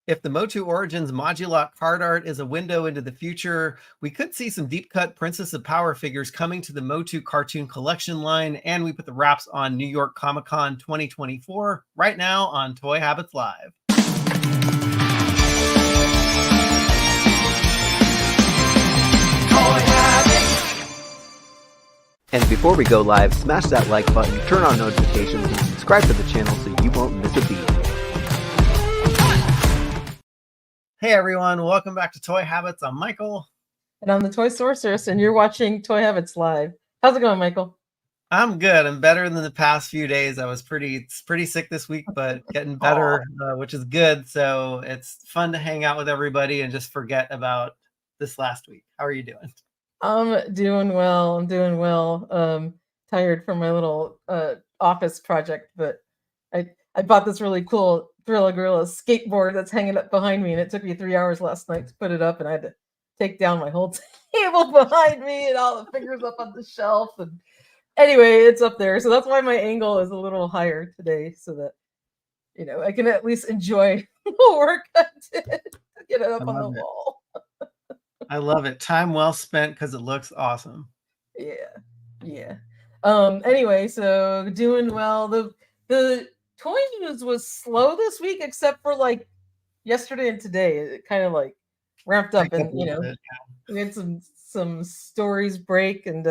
If the Motu Origins Modulok card art is a window into the future, we could see some deep-cut Princess of Power figures coming to the Motu cartoon collection line, and we put the wraps on New York ComicCon 2024 right now on Toy Habits Live. And before we go live, smash that like button, turn on notifications, and subscribe to the channel so you won't miss a beat. Hey everyone, welcome back to Toy Habits. I'm Michael. And I'm the Toy Sorceress, and you're watching Toy Habits Live. How's it going, Michael? I'm good. I'm better than the past few days. I was pretty sick this week, but getting better, which is good. So it's fun to hang out with everybody and just forget about this last week. How are you doing? I'm doing well. Tired from my little office project, but I bought this really cool Thriller Gorilla skateboard that's hanging up behind me, and it took me 3 hours last night to put it up, and I had to take down my whole table behind me and all the figures up on the shelf. And anyway, it's up there, so that's why my angle is a little higher today, so that I can at least enjoy the work I did to get it up on the wall. I love it. Time well spent because it looks awesome. Yeah. Anyway, so doing well. The toy news was slow this week, except for like yesterday and today. It kind of like ramped up, and we had some stories break, and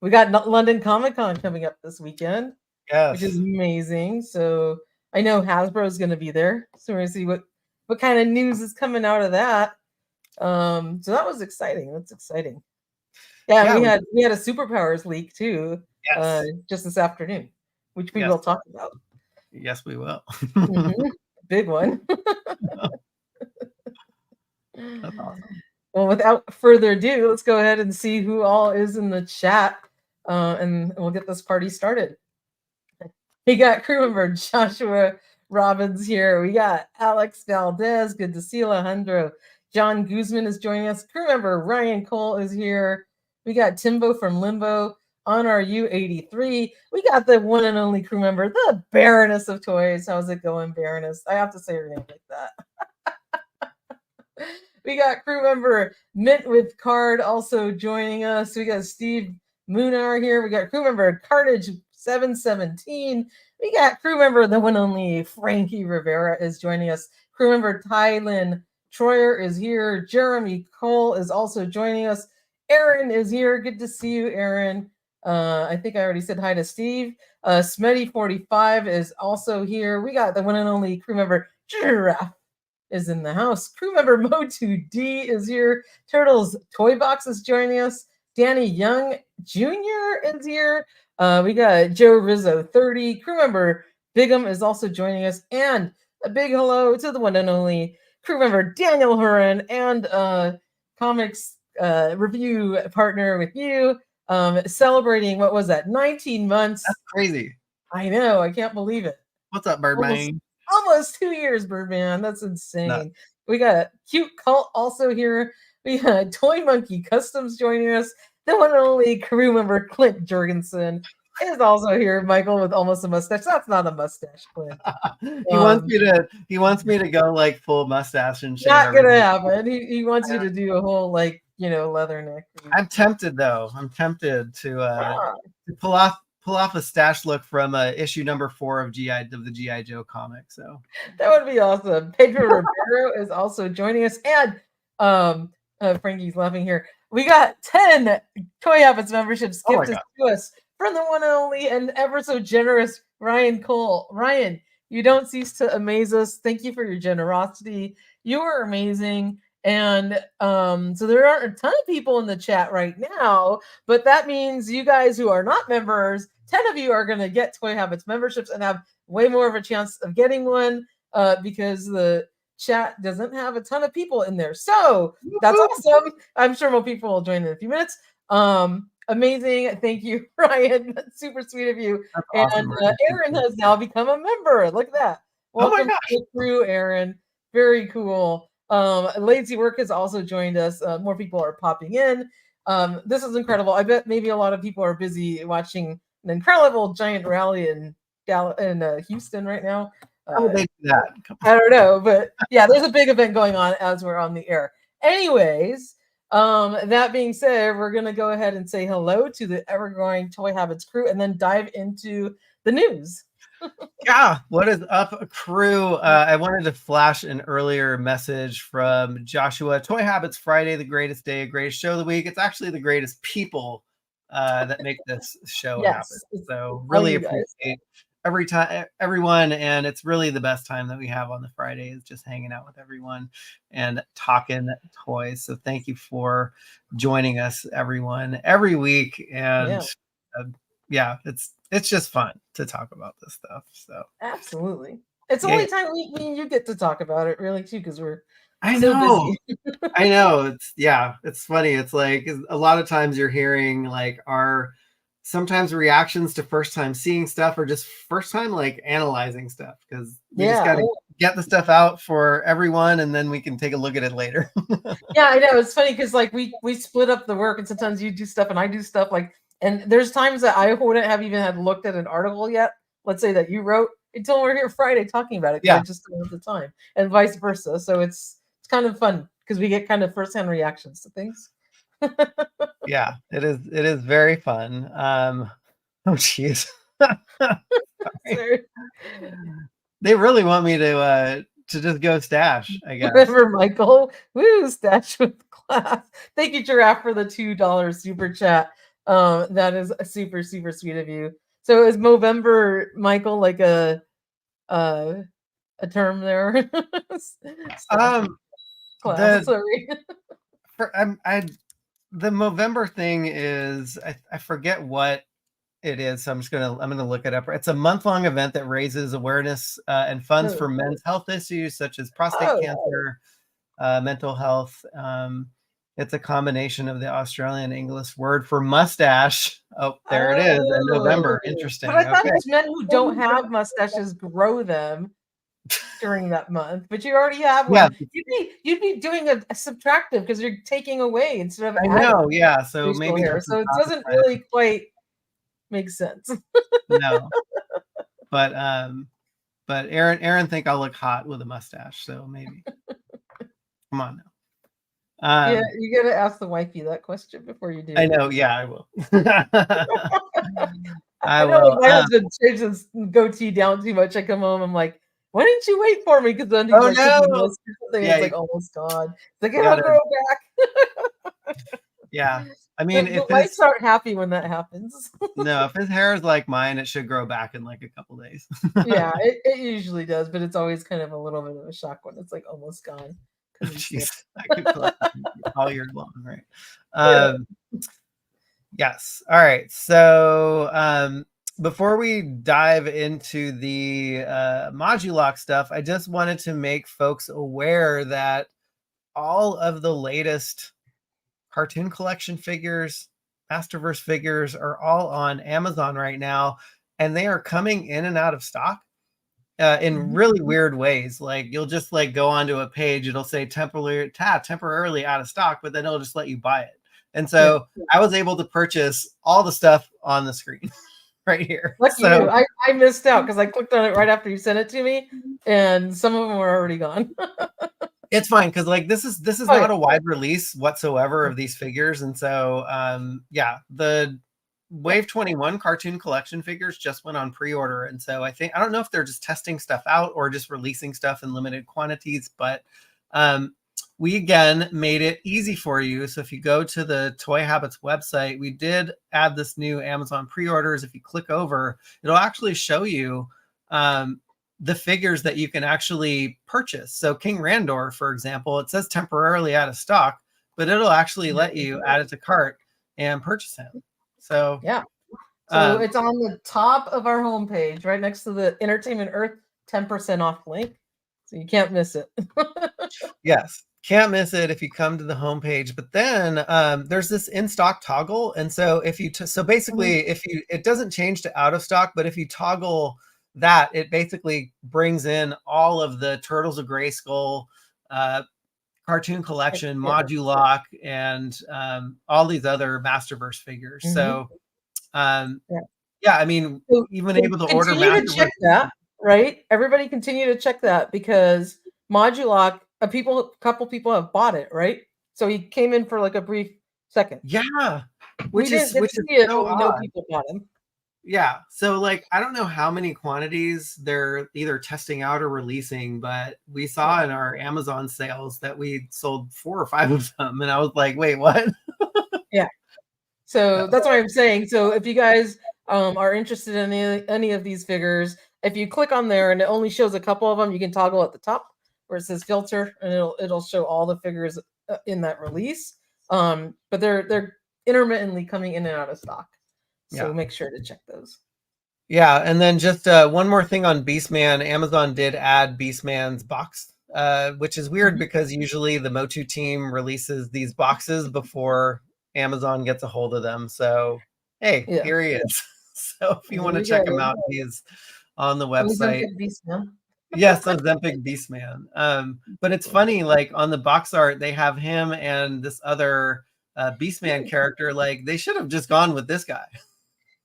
we got London ComicCon coming up this weekend, which is amazing. So I know Hasbro is going to be there, so we're going to see what kind of news is coming out of that. So that was exciting. That's exciting. Yeah, we had a superpowers leak too, just this afternoon, which we will talk about. Yes, we will. Big one. That's awesome. Well, without further ado, let's go ahead and see who all is in the chat, and we'll get this party started. We got crew member Joshua Robbins here. We got Alex Valdez. Good to see you, Alejandro. John Guzman is joining us. Crew member Ryan Cole is here. We got Timbo from Limbo. On our U83, we got the one and only crew member, the Baroness of Toys. How's it going, Baroness? I have to say her name like that. We got crew member Mint with Card also joining us. We got Steve Moonar here. We got crew member Carnage 717. We got crew member the one and only Frankie Rivera is joining us. Crew member Tylin Troyer is here. Jeremy Cole is also joining us. Aaron is here. Good to see you, Aaron. I think I already said hi to Steve. Smetty45 is also here. We got the one and only crew member Giraffe is in the house. Crew member Mo2D is here. Turtles Toy Box is joining us. Danny Young Jr. is here. We got Joe Rizzo 30. Crew member Bigum is also joining us. And a big hello to the one and only crew member Daniel Huron and comics review partner with you. Celebrating, what was that, 19 months? That's crazy. I know, I can't believe it. What's up, Birdman? Almost 2 years, Birdman. That's insane. No. We got Cute Cult also here. We got Toy Monkey Customs joining us. The one and only crew member Clint Jurgensen is also here. Michael with almost a mustache. That's not a mustache, Clint. He wants me to go like full mustache and shit. Not gonna happen. He wants you to do a whole leather neck. I'm tempted though. I'm tempted to pull off a stash look from issue number 4 of the G.I. Joe comic. So that would be awesome. Pedro Rivero is also joining us, and Frankie's laughing here. We got 10 Toy Habits memberships gifted to us from the one and only and ever so generous Ryan Cole. Ryan, you don't cease to amaze us. Thank you for your generosity. You are amazing. And so there aren't a ton of people in the chat right now, but that means you guys who are not members, 10 of you are going to get Toy Habits memberships and have way more of a chance of getting one because the chat doesn't have a ton of people in there. So that's awesome. I'm sure more people will join in a few minutes. Amazing. Thank you, Ryan. That's super sweet of you. That's awesome, and Aaron has now become a member. Look at that. Welcome to the crew, Aaron. Very cool. Lazy Work has also joined us. More people are popping in. This is incredible. I bet maybe a lot of people are busy watching an incredible giant rally in Houston right now. How would they do that? I don't know, but yeah, there's a big event going on as we're on the air. Anyways, that being said, we're gonna go ahead and say hello to the ever-growing Toy Habits crew and then dive into the news. Yeah, what is up, crew? I wanted to flash an earlier message from Joshua. Toy Habits Friday, the greatest day, greatest show of the week. It's actually the greatest people that make this show happen. So really appreciate everyone, and it's really the best time that we have on the Friday is just hanging out with everyone and talking toys. So thank you for joining us, everyone, every week. And yeah, it's just fun to talk about this stuff. So absolutely, it's the only time me and you get to talk about it, really, too, because we're so busy. I know. It's funny. It's like a lot of times you're hearing like our sometimes reactions to first time seeing stuff or just first time like analyzing stuff, because we just got to get the stuff out for everyone and then we can take a look at it later. Yeah, I know. It's funny because like we split up the work, and sometimes you do stuff and I do stuff, like, and there's times that I wouldn't have even had looked at an article yet, let's say that you wrote, until we're here Friday talking about it, because I just don't have the time, and vice versa. So it's kind of fun because we get kind of firsthand reactions to things. Yeah, it is very fun. Oh jeez. They really want me to just go stash, I guess. Remember, Michael? Woo, stash with class. Thank you, Giraffe, for the $2 super chat. That is super, super sweet of you. So is Movember, Michael, like a term there? Sorry. The Movember thing is, I forget what it is, so I'm gonna look it up. It's a month-long event that raises awareness and funds for men's health issues such as prostate cancer, mental health. It's a combination of the Australian English word for mustache. Oh, there it is. In November. Interesting. But I thought it's men who don't have mustaches grow them during that month, but you already have one. You'd be doing a subtractive because you're taking away instead of adding. I know, yeah. So maybe hair. So it doesn't really quite make sense. No. But Aaron think I'll look hot with a mustache, so maybe. Come on now. Yeah, you gotta ask the wifey that question before you do. I know, yeah, I will. I will. My husband shaves his goatee down too much. I come home, I'm like, why didn't you wait for me? Because then he's it's like almost gone. It's like, it'll grow back. Yeah. I mean, the wives aren't happy when that happens. No, if his hair is like mine, it should grow back in like a couple days. Yeah, it usually does, but it's always kind of a little bit of a shock when it's like almost gone. Jeez, I could all year long, right? Yes. All right. So before we dive into the Modulok stuff, I just wanted to make folks aware that all of the latest cartoon collection figures, Masterverse figures are all on Amazon right now, and they are coming in and out of stock in really weird ways. Like you'll just like go onto a page, it'll say temporarily out of stock, but then it'll just let you buy it. And so I was able to purchase all the stuff on the screen right here. Lucky you. I missed out because I clicked on it right after you sent it to me, and some of them were already gone. It's fine because like this is not a wide release whatsoever of these figures, and so yeah, the Wave 21 cartoon collection figures just went on pre-order, and so I don't know if they're just testing stuff out or just releasing stuff in limited quantities, but we again made it easy for you. So if you go to the Toy Habits website, we did add this new Amazon pre-orders. If you click over, it'll actually show you the figures that you can actually purchase. So King Randor, for example, it says temporarily out of stock, but it'll actually let you add it to cart and purchase him. So yeah, so it's on the top of our homepage, right next to the Entertainment Earth 10% off link. So you can't miss it. Yes, can't miss it if you come to the homepage. But then there's this in stock toggle, and so if you so basically it doesn't change to out of stock, but if you toggle that, it basically brings in all of the Turtles of Grayskull cartoon collection, Modulok, and all these other Masterverse figures. So yeah, I mean, even able to order Masterverse. Check that. right? Everybody continue to check that because Modulok, couple people have bought it, right? So he came in for like a brief second. Yeah, We didn't get to see it, so but we know odd. people bought him. Yeah. So like I don't know how many quantities they're either testing out or releasing, but we saw in our Amazon sales that we sold 4 or 5 of them. And I was like, wait, what? Yeah. So that's what I'm saying. So if you guys are interested in any of these figures, if you click on there and it only shows a couple of them, you can toggle at the top where it says filter, and it'll show all the figures in that release. But they're intermittently coming in and out of stock, so make sure to check those. Yeah, and then just one more thing on Beastman. Amazon did add Beastman's box, which is weird because usually the Motu team releases these boxes before Amazon gets a hold of them. So, hey, here he is. So if you want to check him out, he is on the website. Yes, Ozempic Beastman. But it's funny, like on the box art, they have him and this other Beastman character. Like they should have just gone with this guy.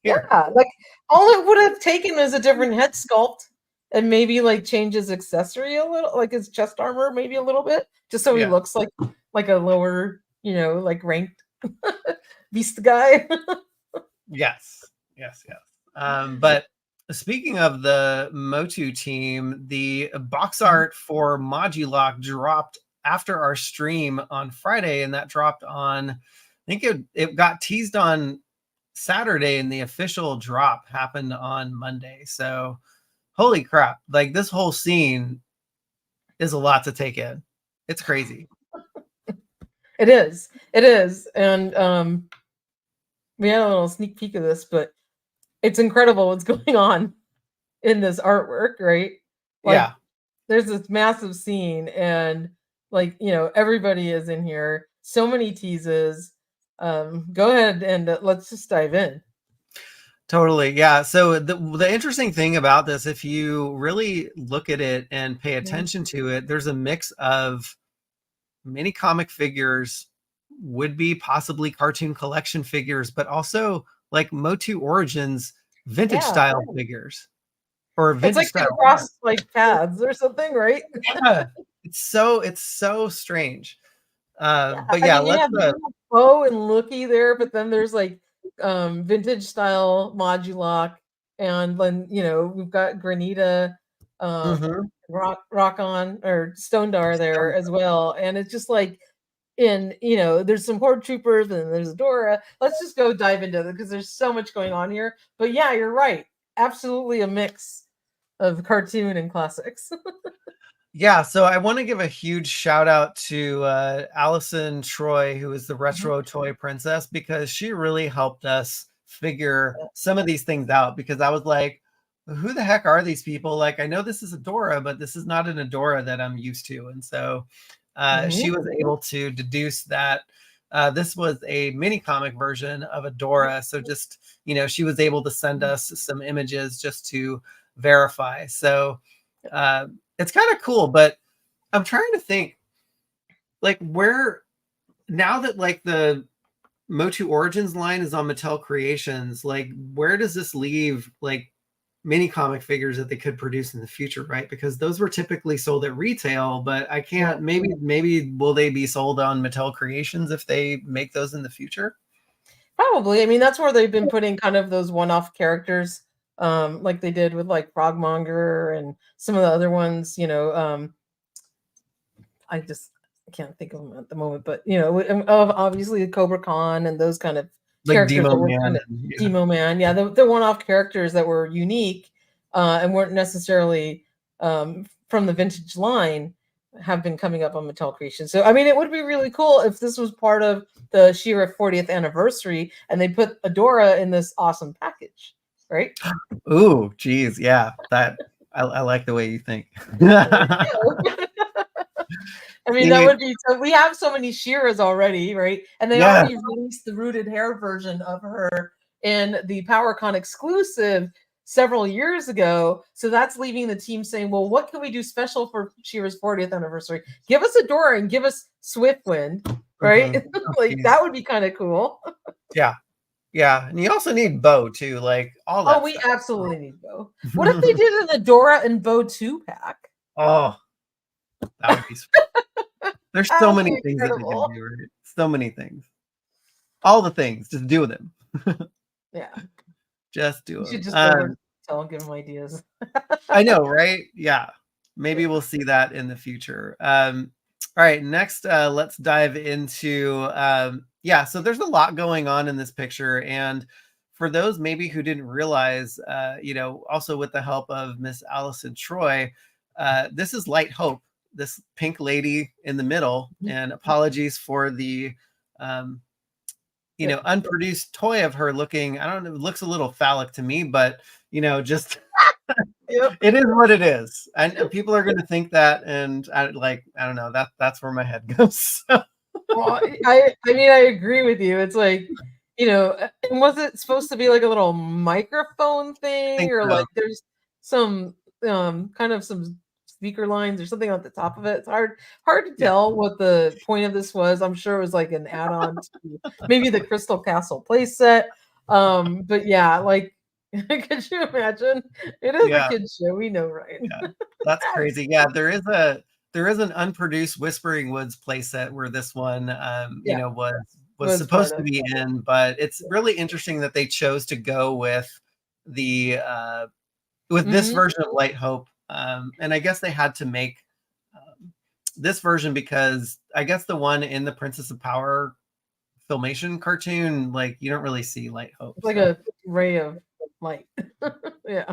Here. Yeah, like all it would have taken is a different head sculpt and maybe like change his accessory a little, like his chest armor maybe a little bit, just so he looks like a lower, like ranked beast guy. Yes. But speaking of the Motu team, the box art for Modulok dropped after our stream on Friday, and that dropped on, I think it got teased on Saturday, and the official drop happened on Monday. So holy crap, like this whole scene is a lot to take in. It's crazy. It is. And we had a little sneak peek of this, but it's incredible what's going on in this artwork, right? Like, there's this massive scene, and like, everybody is in here. So many teases. Go ahead and let's just dive in. Totally. Yeah. So the interesting thing about this, if you really look at it and pay attention to it, there's a mix of mini comic figures, would be possibly cartoon collection figures, but also like Motu Origins vintage style figures. Or vintage it's like across like paths or something, right? Yeah. It's so strange. But yeah, you have Bo and Looky there, but then there's like vintage style Modulok, and then we've got Granita, Rock on or Stondar there as well, and it's just like there's some Horde Troopers and there's Adora. Let's just go dive into it because there's so much going on here. But yeah, you're right, absolutely a mix of cartoon and classics. Yeah, so I want to give a huge shout out to Allison Troy, who is the retro toy princess, because she really helped us figure some of these things out, because I was like, who the heck are these people? Like, I know this is Adora, but this is not an Adora that I'm used to. And so she was able to deduce that this was a mini comic version of Adora. So just, she was able to send us some images just to verify. So it's kind of cool, but I'm trying to think, like, where, now that like the Motu Origins line is on Mattel Creations, like, where does this leave like mini comic figures that they could produce in the future, right? Because those were typically sold at retail, but I can't, maybe will they be sold on Mattel Creations if they make those in the future? Probably. I mean, that's where they've been putting kind of those one-off characters, like they did with like Frogmonger and some of the other ones. I can't think of them at the moment, but obviously Cobra Khan and those kind of like characters. Demo Man, the one-off characters that were unique and weren't necessarily from the vintage line have been coming up on Mattel Creation. So I mean, it would be really cool if this was part of the She-Ra 40th anniversary and they put Adora in this awesome package, right? Ooh, geez, yeah, that I like the way you think. I mean, that would be so. We have so many She-Ras already, right? And they already released the rooted hair version of her in the PowerCon exclusive several years ago. So that's leaving the team saying, well, what can we do special for She-Ra's 40th anniversary? Give us Adora and give us Swiftwind, right? Like that would be kind of cool. Yeah. Yeah, and you also need Bo too, like all that Oh, we stuff. absolutely need Bo. What if they did an Adora and Bo 2-pack? Oh, that would be sweet. There's That so would many be things that they can incredible. do, right? So many things. All the things, just do them. Yeah, Just do you should them. just go over to tell and give them ideas. I know, right? Yeah. Maybe we'll see that in the future. All right, next, let's dive into, yeah, so there's a lot going on in this picture. And for those maybe who didn't realize, also with the help of Miss Allison Troy, this is Light Hope, this pink lady in the middle. And apologies for the, um, unproduced toy of her looking, I don't know, it looks a little phallic to me, but, just Yep. it is what it is, and people are going to think that, and I don't know, that's where my head goes. Well, I agree with you. It's like, and was it supposed to be like a little microphone I thing, think or so. like there's some kind of some speaker lines or something at the top of it? It's hard to Yeah, tell what the point of this was. I'm sure it was like an add-on to maybe the Crystal Castle playset. But yeah, like could you imagine? It is a yeah, kid's show, we know, right? yeah. That's That's crazy. Yeah, there is an unproduced Whispering Woods playset where this one, yeah, was was part supposed to of be in, but it's really interesting that they chose to go with the with this Mhm. version of Light Hope, and I guess they had to make this version because I guess the one in the Princess of Power Filmation cartoon, like you don't really see Light Hope. It's like So a ray of light. Yeah.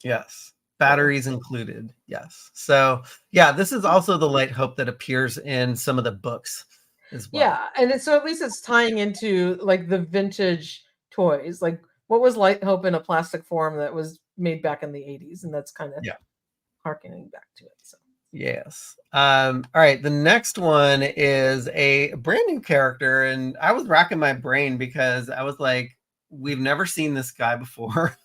yes, So, batteries included. Yes. So yeah, this is also the Light Hope that appears in some of the books as well. yeah, and so at least it's tying into like the vintage toys. Like what was Light Hope in a plastic form that was made back in the 80s, and that's kind of Yeah. harkening back to it. So Yes. All right. The next one is a brand new character, and I was racking my brain because I was like, we've never seen this guy before.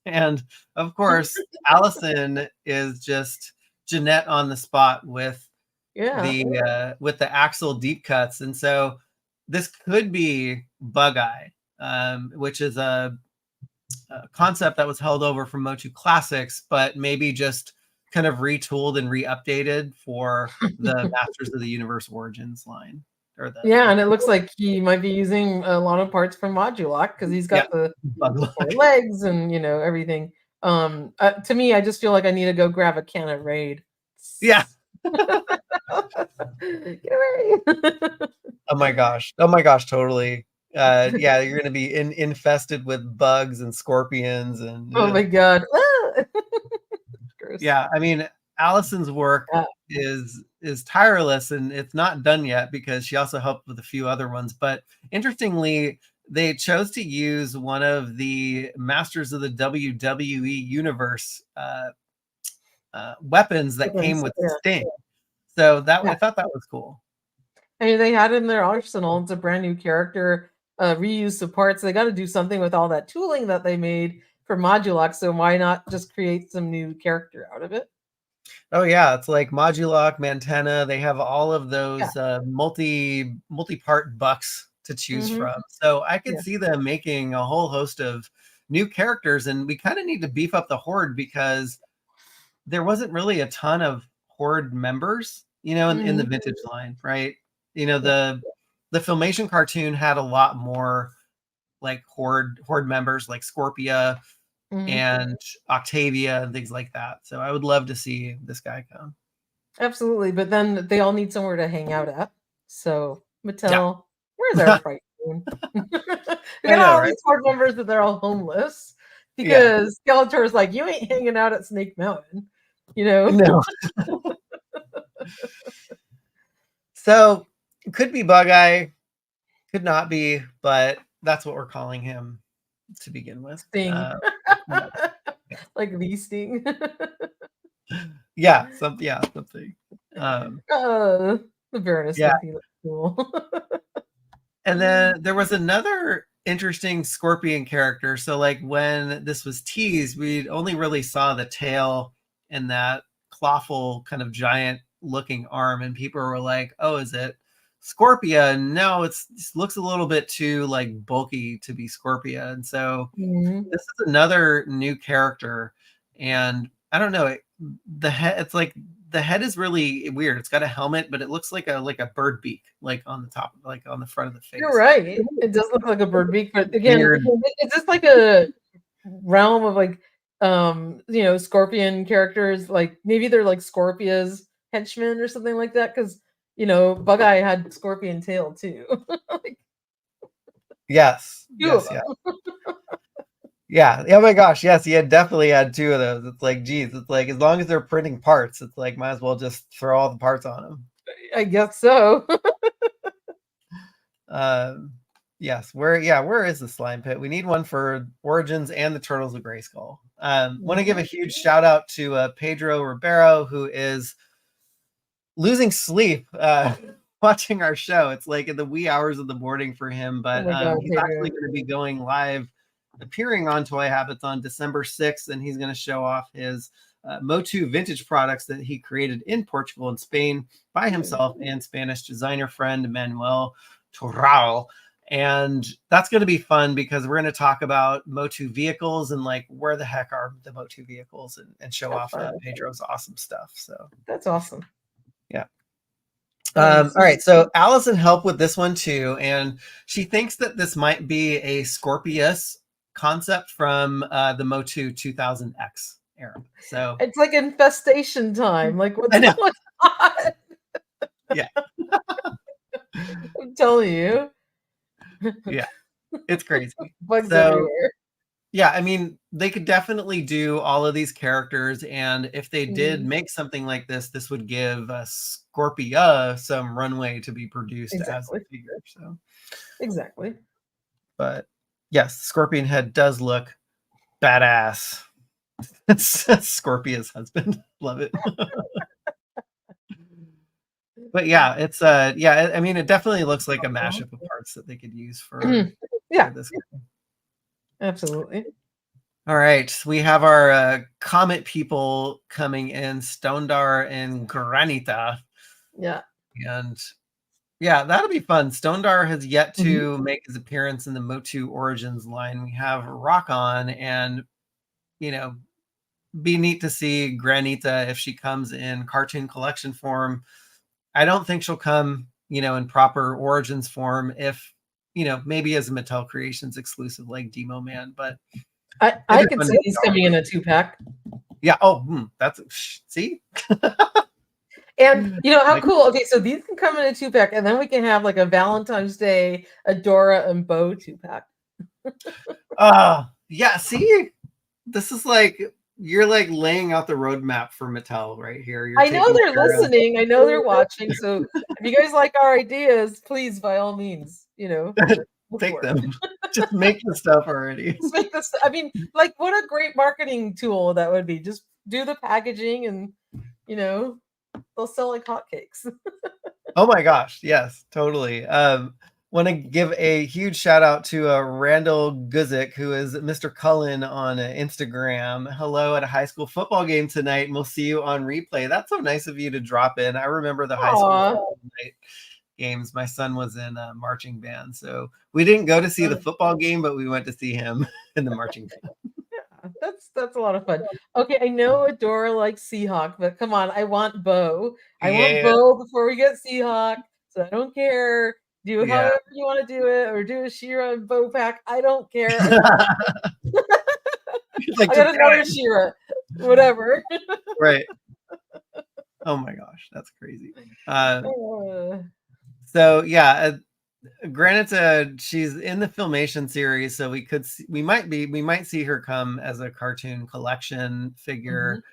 And of course, Allison is just Jeanette on the spot yeah. with the axle deep cuts, and so this could be Bug Eye, which is a concept that was held over from Motu Classics, but maybe just kind of retooled and re-updated for the Masters of the Universe Origins line, or Yeah, the and it looks like he might be using a lot of parts from Modulok because he's yeah, got Bug the four Luck. legs and everything. To me, I just feel like I need to go grab a can of Raid. Yeah. Get away. Oh my gosh, totally. Yeah, you're gonna be infested with bugs and scorpions and Oh my god. Ah! Gross. yeah, I mean, Allison's work Yeah. is tireless, and it's not done yet because she also helped with a few other ones. But interestingly, they chose to use one of the Masters of the WWE Universe weapons that came Weapons, with yeah. Sting. So Yeah. I thought that was cool. I mean, they had it in their arsenal. It's a brand new character, reuse of parts. They got to do something with all that tooling that they made for Modulok. So why not just create some new character out of it? Oh yeah, it's like Modulok, Mantena. They have all of Yeah. those multi-part bucks to choose Hmm. from. So I could Yeah. see them making a whole host of new characters, and we kind of need to beef up the horde because there wasn't really a ton of horde members, in the Hmm. vintage line, right? You know, Yeah. the Filmation cartoon had a lot more like horde members like Scorpia Hmm. and Octavia and things like that. So I would love to see this guy come. Absolutely. But then they all need somewhere to hang out at. So Yeah. Mattel, where's our fight moon? We I got know, all right? these horde members that they're all homeless Yeah. because Skeletor's like, you ain't hanging out at Snake Mountain, you know? No. So could be Bug Eye, could not be, but that's what we're calling him to begin with. Sting. Yeah. Like the Sting. Yeah, something. The Baroness Yeah. think he looks cool. And then there was another interesting scorpion character. So like when this was teased, we only really saw the tail and that clawful kind of giant looking arm, and people were like, "Oh, is it Scorpia, no, it looks a little bit too like bulky to be Scorpia, and so this is another new character, and I don't know, the head. It's like the head is really weird. It's got a helmet, but it looks like a bird beak, like on the top, like on the front of the face. You're right. It does look like a bird beak, but again, it's just like a realm of like Scorpion characters. Like maybe they're like Scorpia's henchmen or something like that, because Bug-Eye had Scorpion tail too. Like, yes. Yeah. Yeah. Oh my gosh. Yes, he definitely had 2 of those. It's like, geez, it's like as long as they're printing parts, it's like might as well just throw all the parts on them. I guess so. Yes. Where is the slime pit? We need one for Origins and the Turtles of Grayskull. Want to give a huge shout out to Pedro Ribeiro, who is losing sleep watching our show. It's like in the wee hours of the morning for him, but he's actually going to be going live, appearing on Toy Habits on December 6th, and he's going to show off his Motu vintage products that he created in Portugal and Spain by himself and Spanish designer friend Manuel Torral. And that's going to be fun because we're going to talk about Motu vehicles and like where the heck are the Motu vehicles, and show off Pedro's awesome stuff. So that's awesome. Yeah. All right. So Allison helped with this one too, and she thinks that this might be a Scorpius concept from the Motu 2000X era. So it's like infestation time. Like what's going on? Yeah. I'm telling you. Yeah, it's crazy. Bugs everywhere. Yeah, I mean, they could definitely do all of these characters, and if they did make something like this, this would give Scorpia some runway to be produced as a figure. So exactly. But yes, Scorpion head does look badass. It's Scorpia's husband. Love it. But yeah, it's I mean, it definitely looks like a mashup of parts that they could use for this guy. Absolutely. All right, we have our Comet people coming in, Stondar and Granita. Yeah. And yeah, that'll be fun. Stondar has yet to make his appearance in the Motu Origins line. We have Rock on, and be neat to see Granita if she comes in cartoon collection form. I don't think she'll come, in proper Origins form. If maybe as a Mattel Creations exclusive like Demo Man, but I could see these coming in a 2-pack. Yeah. Oh, that's see. And how cool. Okay, so these can come in a 2-pack, and then we can have like a Valentine's Day Adora and Bo 2-pack. Yeah. See, this is like you're like laying out the roadmap for Mattel right here. I know they're listening. I know they're watching. So if you guys like our ideas, please, by all means, take them. Just make the stuff already. Just make this. I mean, like, what a great marketing tool that would be. Just do the packaging, and they'll sell like hotcakes. Oh my gosh, yes, totally. Want to give a huge shout out to Randall Guzik, who is Mr. Cullen on Instagram. Hello at a high school football game tonight, and we'll see you on replay. That's so nice of you to drop in. I remember the high school football night games. My son was in a marching band, so we didn't go to see the football game, but we went to see him in the marching band. Yeah, that's a lot of fun. Okay, I know Adora likes Seahawk, but come on, I want Bo. I want Bo before we get Seahawk, so I don't care. Do however you want to do it, or do a She-Ra and Bo pack. I don't care. I got another She-Ra. Whatever. Right. Oh my gosh, that's crazy. So yeah, granted, she's in the Filmation series, so we might see her come as a cartoon collection figure.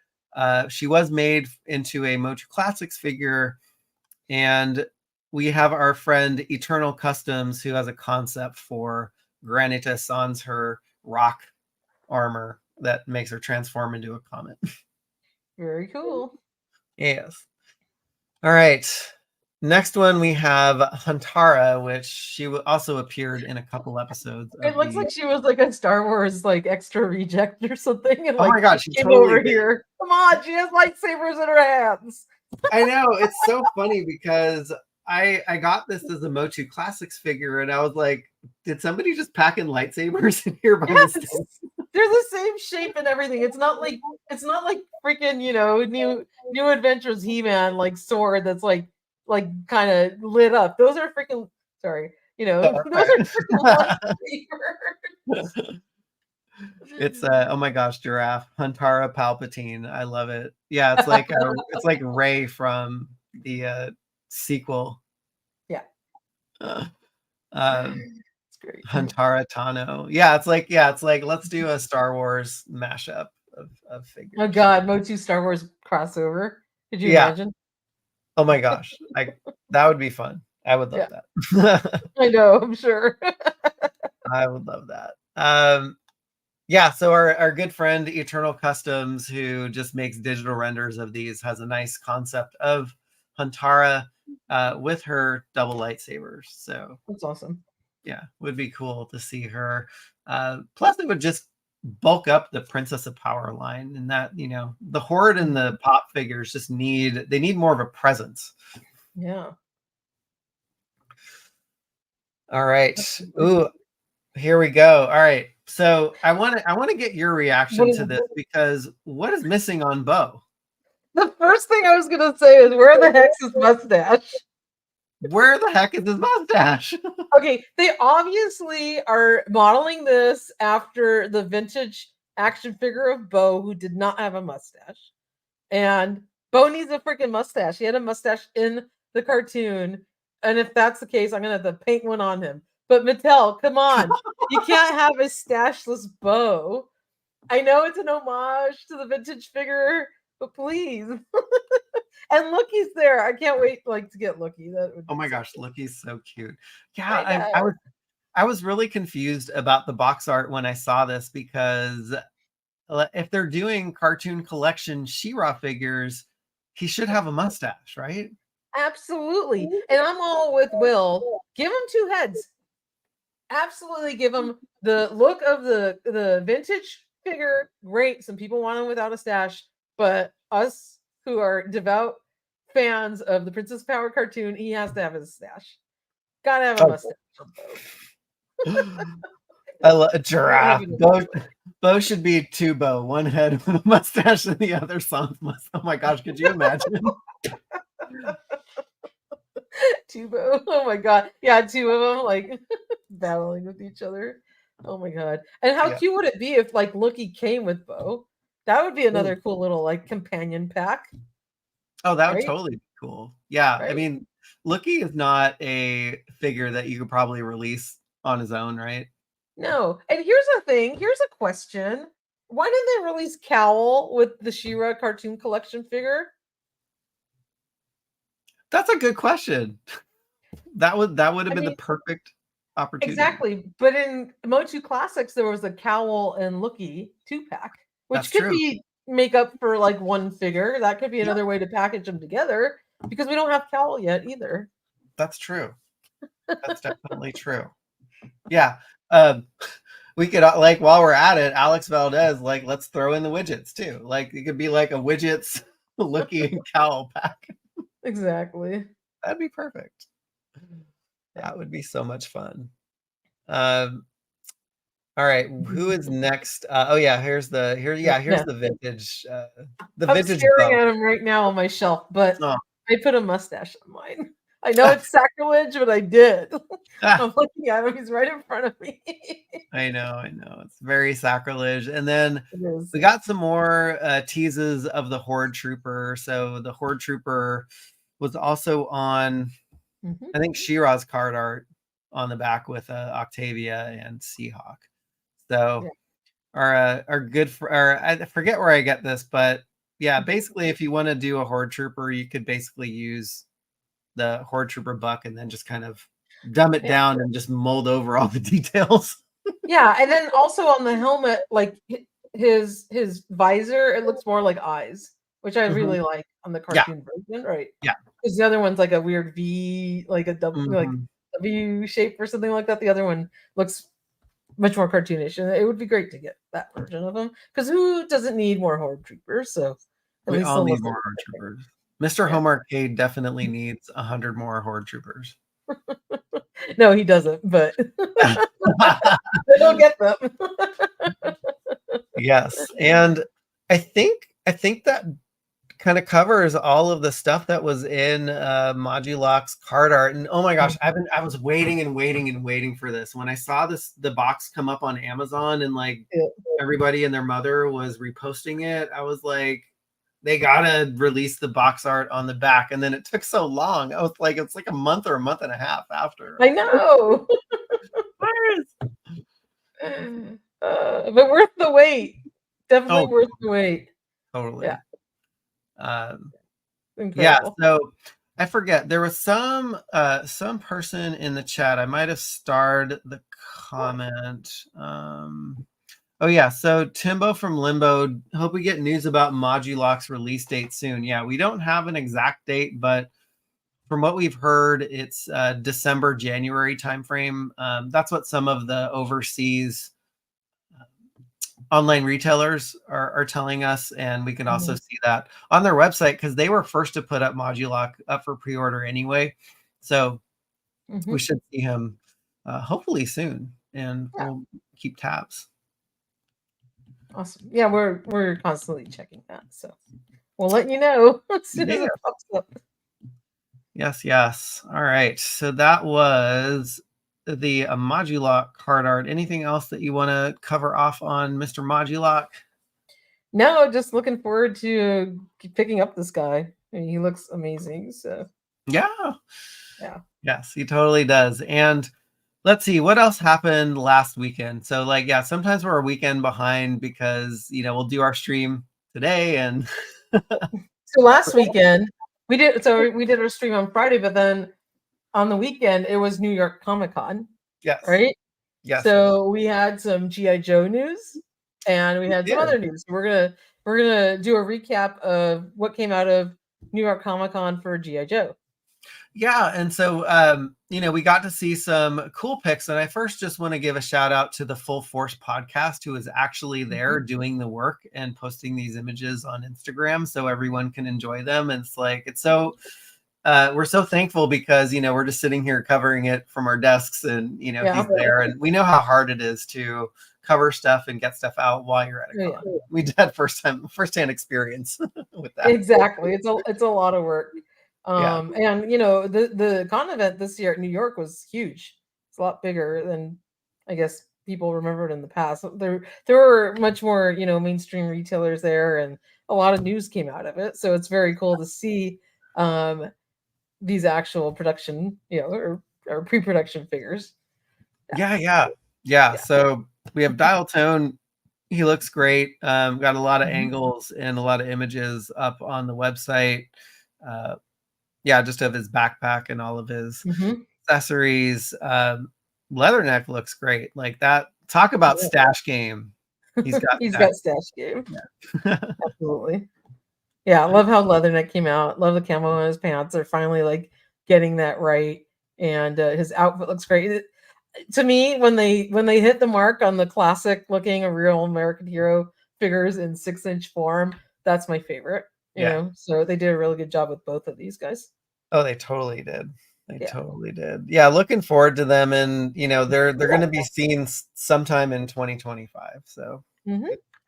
She was made into a Motu Classics figure, and we have our friend Eternal Customs, who has a concept for Granita sans her rock armor that makes her transform into a comet. Very cool. Yes. All right. Next one, we have Huntara, which she also appeared in a couple episodes. It looks like she was like a Star Wars like extra reject or something. And, oh my god, she came totally over here. Come on, she has lightsabers in her hands. I know, it's so funny because I got this as a Motu Classics figure, and I was like, did somebody just pack in lightsabers in here by mistake? They're the same shape and everything. It's not like freaking, New Adventures He-Man like sword that's like kind of lit up. Those are freaking those are freaking lightsabers. It's oh my gosh, giraffe, Huntara Palpatine. I love it. Yeah, it's like Rey from the sequel. Yeah. It's great. Huntara Tano. Yeah, it's like let's do a Star Wars mashup of figures. Oh God, Motu Star Wars crossover. Could you imagine? Oh my gosh, that would be fun. I would love that. I know, I'm sure. I would love that. Yeah, so our good friend Eternal Customs, who just makes digital renders of these, has a nice concept of Huntara with her double lightsabers. So that's awesome. Yeah, would be cool to see her. Plus, it would just bulk up the Princess of Power line, and that the Horde and the Pop figures just need more of a presence. Yeah. All right. Ooh, here we go. All right. So I want to get your reaction to this, because what is missing on Bo? The first thing I was gonna say is, where the heck's his mustache? Where the heck is his mustache? Okay, they obviously are modeling this after the vintage action figure of Bo, who did not have a mustache. And Bo needs a freaking mustache. He had a mustache in the cartoon. And if that's the case, I'm going to have to paint one on him. But Mattel, come on. You can't have a stashless Bo. I know it's an homage to the vintage figure, but please. And Lookie's there. I can't wait to get Lookie. Oh my gosh, Lookie's so cute. Yeah, I was really confused about the box art when I saw this, because if they're doing cartoon collection She-Ra figures, he should have a mustache, right? Absolutely. And I'm all with Will. Give him two heads. Absolutely give him the look of the vintage figure. Great. Some people want him without a stash, but us who are devout fans of the Princess Power cartoon, he has to have his stash. Gotta have a mustache. I love a giraffe. Bo should be two Bo, one head with a mustache and the other sans mustache. Oh my gosh, could you imagine? Two Bo. Oh my god. Yeah, two of them battling with each other. Oh my god. And how cute would it be if Lookie came with Bo? That would be another cool little companion pack. Oh, that would totally be cool. Yeah. Right? I mean, Lookie is not a figure that you could probably release on his own, right? No. And here's the thing. Here's a question. Why didn't they release Cowl with the She-Ra cartoon collection figure? That's a good question. That would have been the perfect opportunity. Exactly. But in Motu Classics, there was a Cowl and Lookie 2-pack, which could be make up for one figure. That could be another way to package them together, because we don't have Cowl yet either. That's true. That's definitely true. Yeah. We could while we're at it, Alex Valdez, let's throw in the widgets too. It could be a widgets Lookie and Cowl pack. Exactly. That'd be perfect. That would be so much fun. All right, who is next? Oh yeah, here's the vintage. I'm staring at him right now on my shelf, but I put a mustache on mine. I know it's sacrilege, but I did. I'm looking at him; he's right in front of me. I know. It's very sacrilege. And then we got some more teases of the Horde Trooper. So the Horde Trooper was also on, I think, She-Ra's card art on the back with Octavia and Seahawk. So our good I forget where I get this, but yeah, basically if you want to do a Horde Trooper, you could basically use the Horde Trooper buck and then just kind of dumb it down and just mold over all the details. Yeah, and then also on the helmet, his visor, it looks more like eyes, which I really like on the cartoon version, right? Yeah, because the other one's like a weird V, like a double, like W shape or something like that. The other one looks much more cartoonish, and it would be great to get that version of him, because who doesn't need more Horde Troopers? So we all need more Horde Troopers. Mr. Yeah. Home Arcade definitely needs 100 more Horde Troopers. No, he doesn't, but he'll get them. Yes, and I think that kind of covers all of the stuff that was in Modulok's card art. And oh my gosh, I was waiting and waiting and waiting for this. When I saw the box come up on Amazon and like everybody and their mother was reposting it, I was like, they gotta release the box art on the back. And then it took so long. I was like, it's like a month or a month and a half after. I know. But worth the wait. Definitely worth the wait. Totally. Yeah. Yeah, so I forget, there was some person in the chat. I might have starred the comment. Oh yeah, so Timbo from Limbo, hope we get news about Modulok's release date soon. Yeah, we don't have an exact date, but from what we've heard, it's December, January timeframe. That's what some of the overseas online retailers are telling us, and we can also see that on their website because they were first to put up Modulok up for pre-order anyway. So we should see him hopefully soon, and we'll keep tabs. Awesome. Yeah, we're constantly checking that, so we'll let you know as soon as it pops up. Yes. All right. So that was the Modulok card art. Anything else that you want to cover off on Mr. Modulok? No, just looking forward to picking up this guy. I mean, he looks amazing. So yeah. Yes, he totally does. And let's see what else happened last weekend. So like, yeah, sometimes we're a weekend behind because we'll do our stream today. And so last weekend we did our stream on Friday, but then on the weekend it was New York ComicCon. Yes. Right? Yes. So we had some G.I. Joe news and we had some other news. We're gonna do a recap of what came out of New York ComicCon for G.I. Joe. Yeah, and so we got to see some cool pics, and I first just want to give a shout out to the Full Force podcast, who is actually there doing the work and posting these images on Instagram so everyone can enjoy them. And we're so thankful because we're just sitting here covering it from our desks, and he's there, and we know how hard it is to cover stuff and get stuff out while you're at a con. We had first-hand experience with that. Exactly, it's a lot of work. And the con event this year at New York was huge. It's a lot bigger than I guess people remembered in the past. There were much more mainstream retailers there, and a lot of news came out of it. So it's very cool to see these actual production or pre-production figures. Yeah. So we have Dial Tone. He looks great. Got a lot of angles and a lot of images up on the website. Just of his backpack and all of his accessories. Leatherneck looks great. Like that. Talk about stash game. He's got stash game. Yeah. Absolutely. Yeah, I love how Leatherneck came out. Love the camo on his pants. They're finally like getting that right, and his outfit looks great. To me, when they hit the mark on the classic looking real American hero figures in 6-inch form, that's my favorite. You know, so they did a really good job with both of these guys. Oh, they totally did. Totally did. Yeah, looking forward to them, and they're going to be seen sometime in 2025. So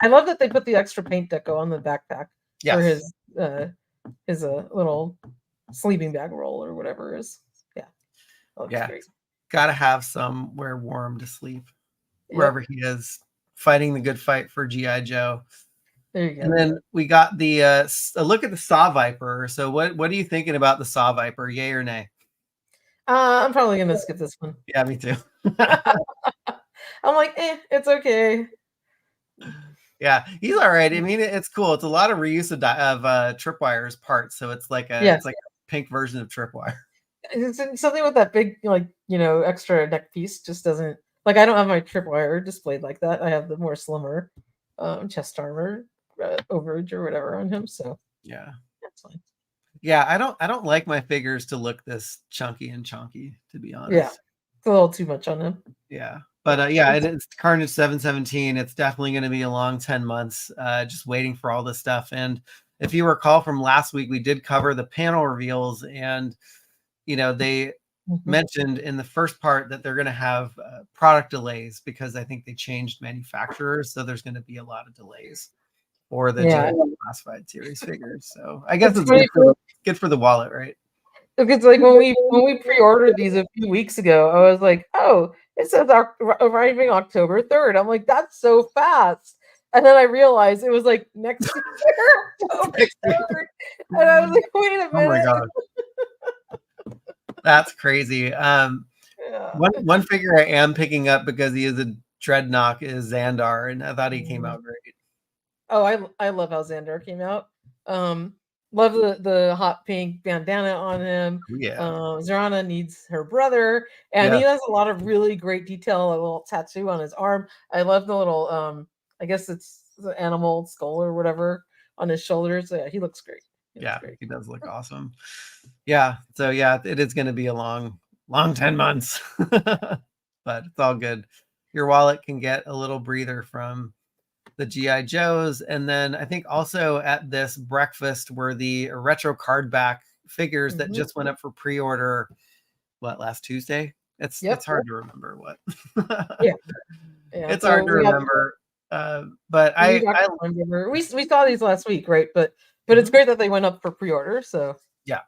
I love that they put the extra paint deco on the backpack for his little sleeping bag roll or whatever it is. Great. Gotta have somewhere warm to sleep wherever he is fighting the good fight for G.I. Joe. There you go. And then we got the a look at the Saw Viper. So what are you thinking about the Saw Viper? Yay or nay? I'm probably gonna skip this one. Yeah, me too. I'm like, it's okay. Yeah, he's all right. I mean, it's cool. It's a lot of reuse of Tripwire's parts, so it's like a pink version of Tripwire. It's something with that big extra neck piece just doesn't like. I don't have my Tripwire displayed like that. I have the more slimmer chest armor overage or whatever on him. So yeah, that's fine. Yeah, I don't like my figures to look this chunky and chunky, to be honest. Yeah, it's a little too much on him. Yeah, but it's Carnage 717. It's definitely going to be a long 10 months, just waiting for all this stuff. And if you recall from last week, we did cover the panel reveals, and they mentioned in the first part that they're going to have product delays because I think they changed manufacturers, so there's going to be a lot of delays for the GI Classified series figures. So I guess it's good for the wallet, right? Because like when we pre-ordered these a few weeks ago, I was like, oh, it says arriving October 3rd. I'm like, that's so fast. And then I realized it was like next year, October 3rd. And I was like, wait a minute. Oh my God. That's crazy. One figure I am picking up because he is a Dreadnought is Xandar, and I thought he came out great. Oh, I love how Xandar came out. Love the hot pink bandana on him. Yeah. Zarana needs her brother, and he has a lot of really great detail, a little tattoo on his arm. I love the little I guess it's the animal skull or whatever on his shoulders. So yeah, he looks great. He does look awesome. Yeah. So yeah, it is going to be a long 10 months, but it's all good. Your wallet can get a little breather from the GI Joes. And then I think also at this breakfast were the retro card back figures that just went up for pre-order last Tuesday. It's hard to remember what. It's so hard to remember. But we saw these last week, right? But it's great that they went up for pre-order. So yeah.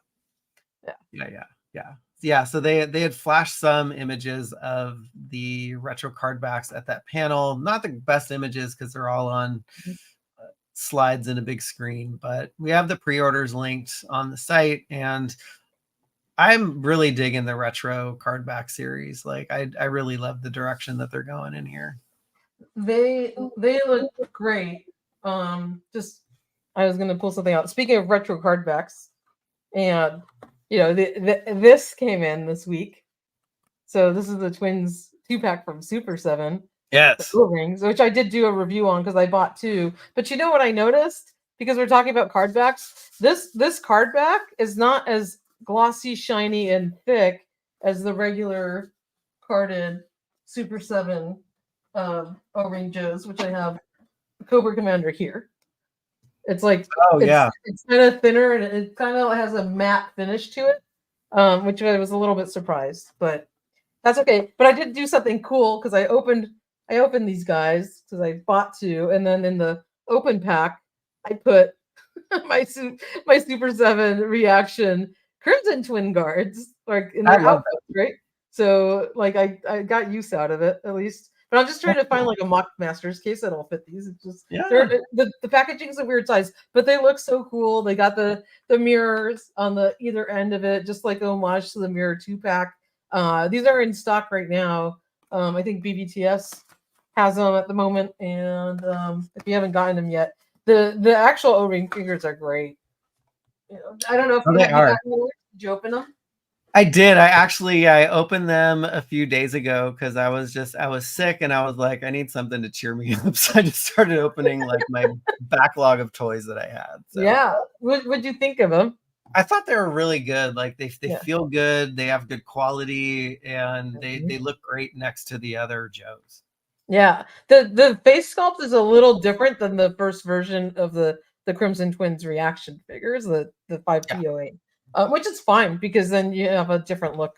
So they had flashed some images of the retro card backs at that panel. Not the best images because they're all on slides in a big screen, but we have the pre-orders linked on the site, and I'm really digging the retro card back series. Like I really love the direction that they're going in here. They look great. Just I was gonna pull something out. Speaking of retro card backs, and this came in this week. So this is the Twins 2-pack from Super 7. Yes. Rings, which I did do a review on because I bought 2. But you know what I noticed? Because we're talking about card backs, this card back is not as glossy, shiny, and thick as the regular carded Super 7 O-ring Joes, which I have Cobra Commander here. It's like it's kind of thinner, and it kind of has a matte finish to it, which I was a little bit surprised, but that's okay. But I did do something cool because I opened these guys because I bought 2, and then in the open pack I put my Super 7 reaction Crimson Twin guards like in their outfits, right? So like I got use out of it at least. But I'm just trying to find like a mock Masters case that'll fit these. It's just the packaging is a weird size, but they look so cool. They got the mirrors on the either end of it, just like homage to the Mirror 2-pack. These are in stock right now. I think BBTS has them at the moment, and if you haven't gotten them yet, the actual O-ring figures are great. I don't know if they are. Did you open them? I did. I opened them a few days ago because I was sick and I was like, I need something to cheer me up. So I just started opening like my backlog of toys that I had. So. Yeah. What'd you think of them? I thought they were really good. Like they feel good. They have good quality, and they look great next to the other Joes. Yeah. The face sculpt is a little different than the first version of the Crimson Twins reaction figures, the 5P08. Which is fine because then you have a different look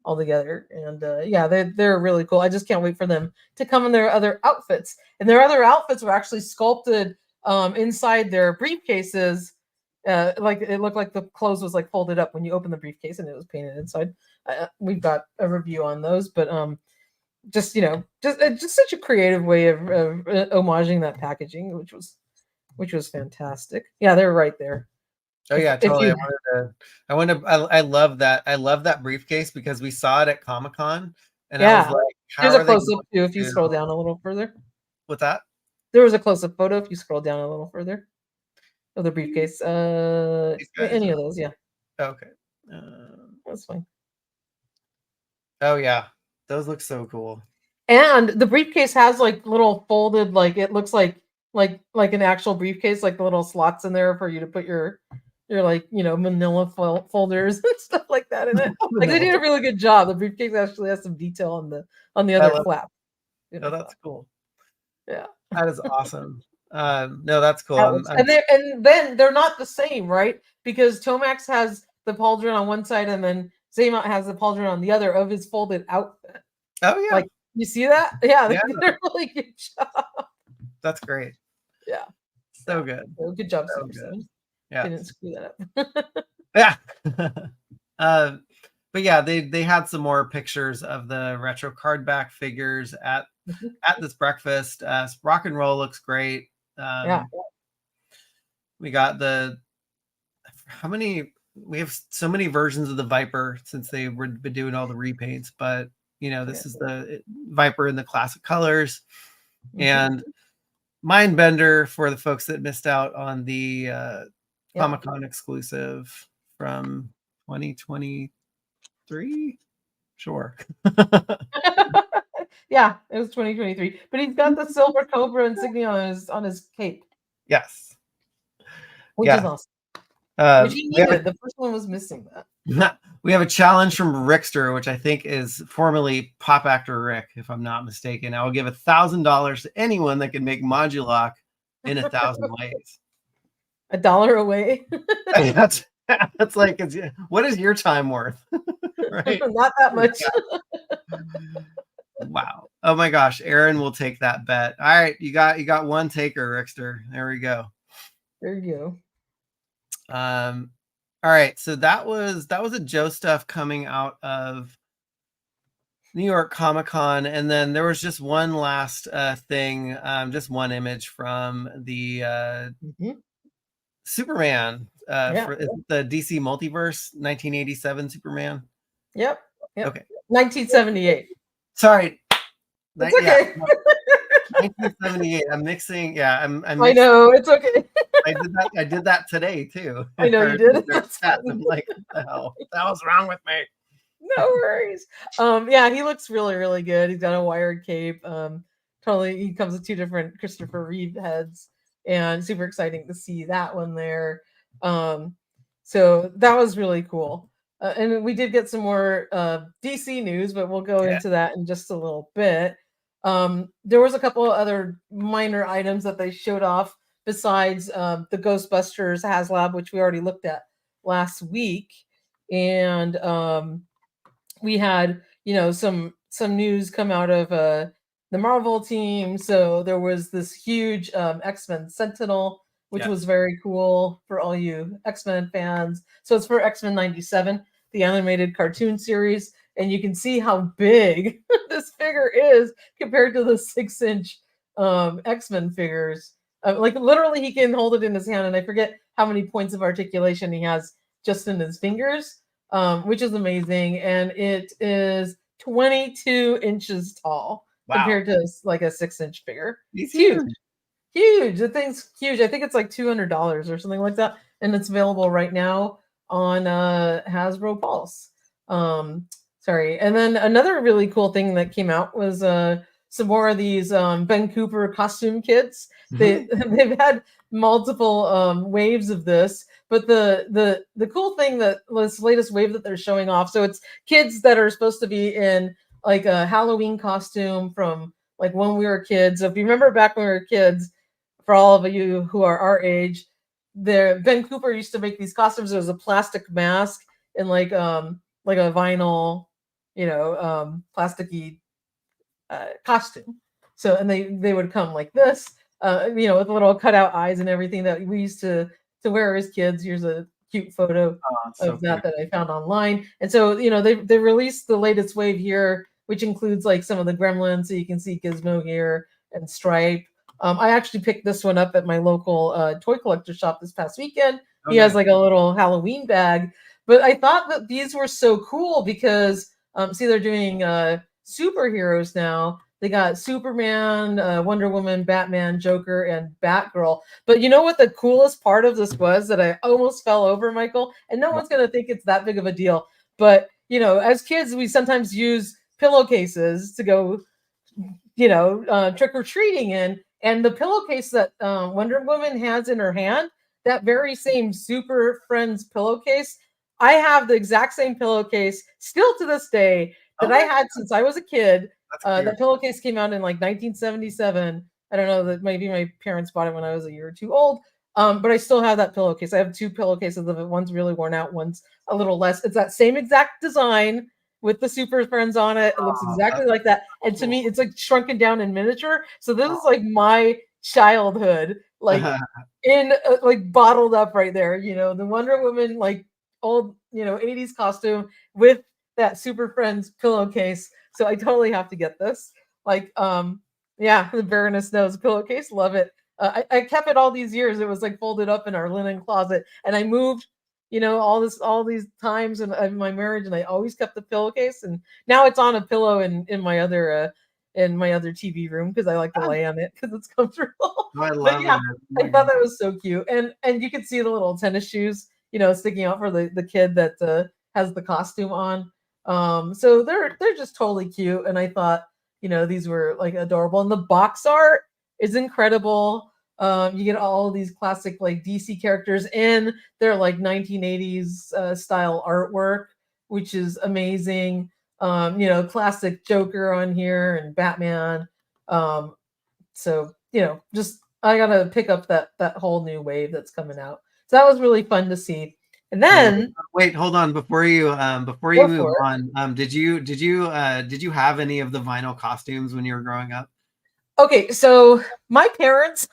altogether. And they're really cool. I just can't wait for them to come in their other outfits. And their other outfits were actually sculpted inside their briefcases. Like it looked like the clothes was like folded up when you open the briefcase and it was painted inside. We've got a review on those, but just such a creative way of homaging that packaging, which was fantastic. Yeah, they're right there. Oh yeah, totally. I love that. I love that briefcase because we saw it at Comic-Con, and I was like, there's a close-up too if you scroll down a little further. What's that? There was a close-up photo if you scroll down a little further of the briefcase. Any of those, yeah. Okay. That's fine. Oh yeah, those look so cool. And the briefcase has like little folded, like it looks like an actual briefcase, like the little slots in there for you to put your like manila folders and stuff like that in it. Like they did a really good job. The briefcase actually has some detail on the other flap. Oh, that's cool. Yeah, that is awesome. No, that's cool. And then they're not the same, right? Because Tomax has the pauldron on one side, and then Zaymot has the pauldron on the other of his folded outfit. Oh yeah, like you see that? Yeah, Yeah. they did a really good job. That's great. Yeah, So good. well, good job, So Super good. 7. Yeah. Didn't screw that up. Yeah. But yeah, they had some more pictures of the retro card back figures at this breakfast. Rock and Roll looks great. Yeah. We got we have so many versions of the Viper since they were been doing all the repaints, but this is the Viper in the classic colors. And Mindbender for the folks that missed out on the Comic-Con exclusive from 2023. Sure. Yeah, it was 2023, but he's got the silver Cobra insignia on his cape. Yes, which is awesome. Which he needed. The first one was missing that. We have a challenge from Rickster, which I think is formerly Pop Actor Rick, if I'm not mistaken. I will give $1,000 to anyone that can make Modulok in 1,000 ways. $1 away. That's like, what is your time worth? Right? Not that much. Wow. Oh my gosh, Aaron will take that bet. All right, you got one taker, Rickster. There we go. There you go. All right, so that was a Joe stuff coming out of New York Comic-Con, and then there was just one last thing, just one image from the Superman for the DC Multiverse 1987 Superman. Yep. Okay. 1978. Sorry. It's okay. 1978. I'm mixing. Yeah, I'm mixing. I know. It's okay. I did that today too. I know you did. I'm like, what the hell? That was wrong with me. No worries. Yeah, he looks really, really good. He's got a wired cape. Totally, he comes with 2 different Christopher Reeve heads, and super exciting to see that one there. So that was really cool. And we did get some more DC news, but we'll go into that in just a little bit. There was a couple of other minor items that they showed off besides the Ghostbusters Haslab, which we already looked at last week. And we had, some news come out of the Marvel team. So there was this huge X-Men Sentinel, which was very cool for all you X-Men fans. So it's for X-Men 97, the animated cartoon series. And you can see how big this figure is compared to the 6-inch X-Men figures. Like literally he can hold it in his hand, and I forget how many points of articulation he has just in his fingers, which is amazing. And it is 22 inches tall compared to like a 6-inch figure. It's huge. The thing's huge. I think it's like $200 or something like that, and it's available right now on Hasbro Pulse. Sorry. And then another really cool thing that came out was some more of these Ben Cooper costume kits. They've had multiple waves of this, but the cool thing that this latest wave that they're showing off, so it's kids that are supposed to be in like a Halloween costume from like when we were kids. So if you remember back when we were kids, for all of you who are our age, Ben Cooper used to make these costumes. There was a plastic mask and like a vinyl, plasticky costume. So, and they would come like this, with little cutout eyes and everything that we used to wear as kids. Here's a cute photo of that I found online. And so, they released the latest wave here, which includes like some of the Gremlins. So you can see Gizmo here and Stripe. I actually picked this one up at my local toy collector shop this past weekend. He has like a little Halloween bag. But I thought that these were so cool because, see, they're doing superheroes now. They got Superman, Wonder Woman, Batman, Joker, and Batgirl. But you know what the coolest part of this was that I almost fell over, Michael? And no one's going to think it's that big of a deal. But, as kids, we sometimes use pillowcases to go, trick-or-treating in. And the pillowcase that Wonder Woman has in her hand, that very same Super Friends pillowcase, I have the exact same pillowcase still to this day that I had since I was a kid. That pillowcase came out in like 1977. I don't know, that maybe my parents bought it when I was a year or two old. But I still have that pillowcase. I have two pillowcases of it. One's really worn out, one's a little less. It's that same exact design with the Super Friends on it. It looks Oh, exactly like that. And to cool. me, it's like shrunken down in miniature. So this is like my childhood, like in like bottled up right there. You know, the Wonder Woman like old 80s costume with that Super Friends pillowcase. So I totally have to get this. Like yeah, the Baroness knows pillowcase, love it. I kept it all these years. It was like folded up in our linen closet, and I moved, all these times in my marriage, and I always kept the pillowcase. And now it's on a pillow in my other TV room because I like to lay on it because it's comfortable. Oh, I But love yeah, it. I thought that was so cute, and you can see the little tennis shoes, sticking out for the kid that has the costume on. So they're just totally cute, and I thought these were like adorable, and the box art is incredible. You get all of these classic like DC characters in their like 1980s style artwork, which is amazing. Classic Joker on here and Batman. So just I gotta pick up that whole new wave that's coming out. So that was really fun to see. And then wait, hold on before you move on. Did you have any of the vinyl costumes when you were growing up? Okay, so my parents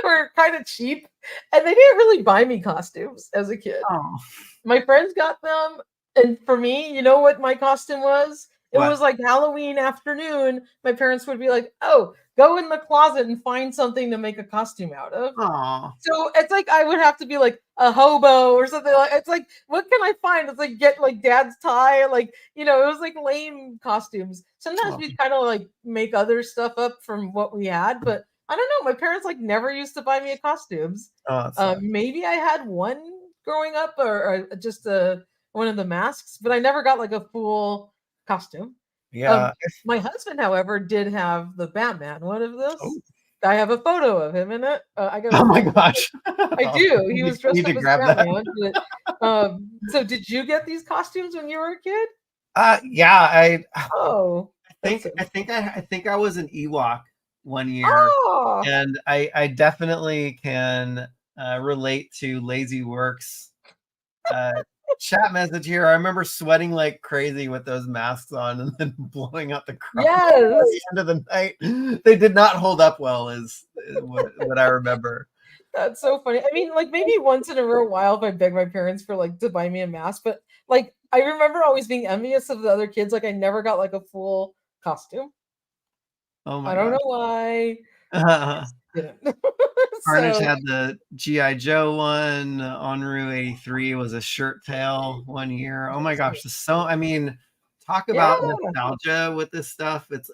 were kind of cheap, and they didn't really buy me costumes as a kid. Oh. My friends got them, and for me, you know what my costume was? It What? was like Halloween afternoon. My parents would be like, "Oh, go in the closet and find something to make a costume out of." Oh. So it's like I would have to be like a hobo or something. Like it's like, what can I find? It's like get like dad's tie, like it was like lame costumes. Sometimes we kind of like make other stuff up from what we had, but I don't know. My parents like never used to buy me costumes. Maybe I had one growing up, or just one of the masks, but I never got like a full costume. Yeah. My husband, however, did have the Batman one of this. Oh. I have a photo of him in it. I got. Oh my gosh! I do. He was dressed up as Batman. But, so, did you get these costumes when you were a kid? Yeah. I think I was an Ewok one year, and I definitely can relate to Lazy Works. Chat message here. I remember sweating like crazy with those masks on and then blowing out the crowd at the end of the night. They did not hold up well, is what I remember. That's so funny. I mean, like maybe once in a real while if I beg my parents for like to buy me a mask, but like I remember always being envious of the other kids. Like I never got like a full costume. Oh my I don't know why. Carnage had the G.I. Joe one. Enru 83 was a shirt tail one year. Oh my gosh. Talk about nostalgia with this stuff. It's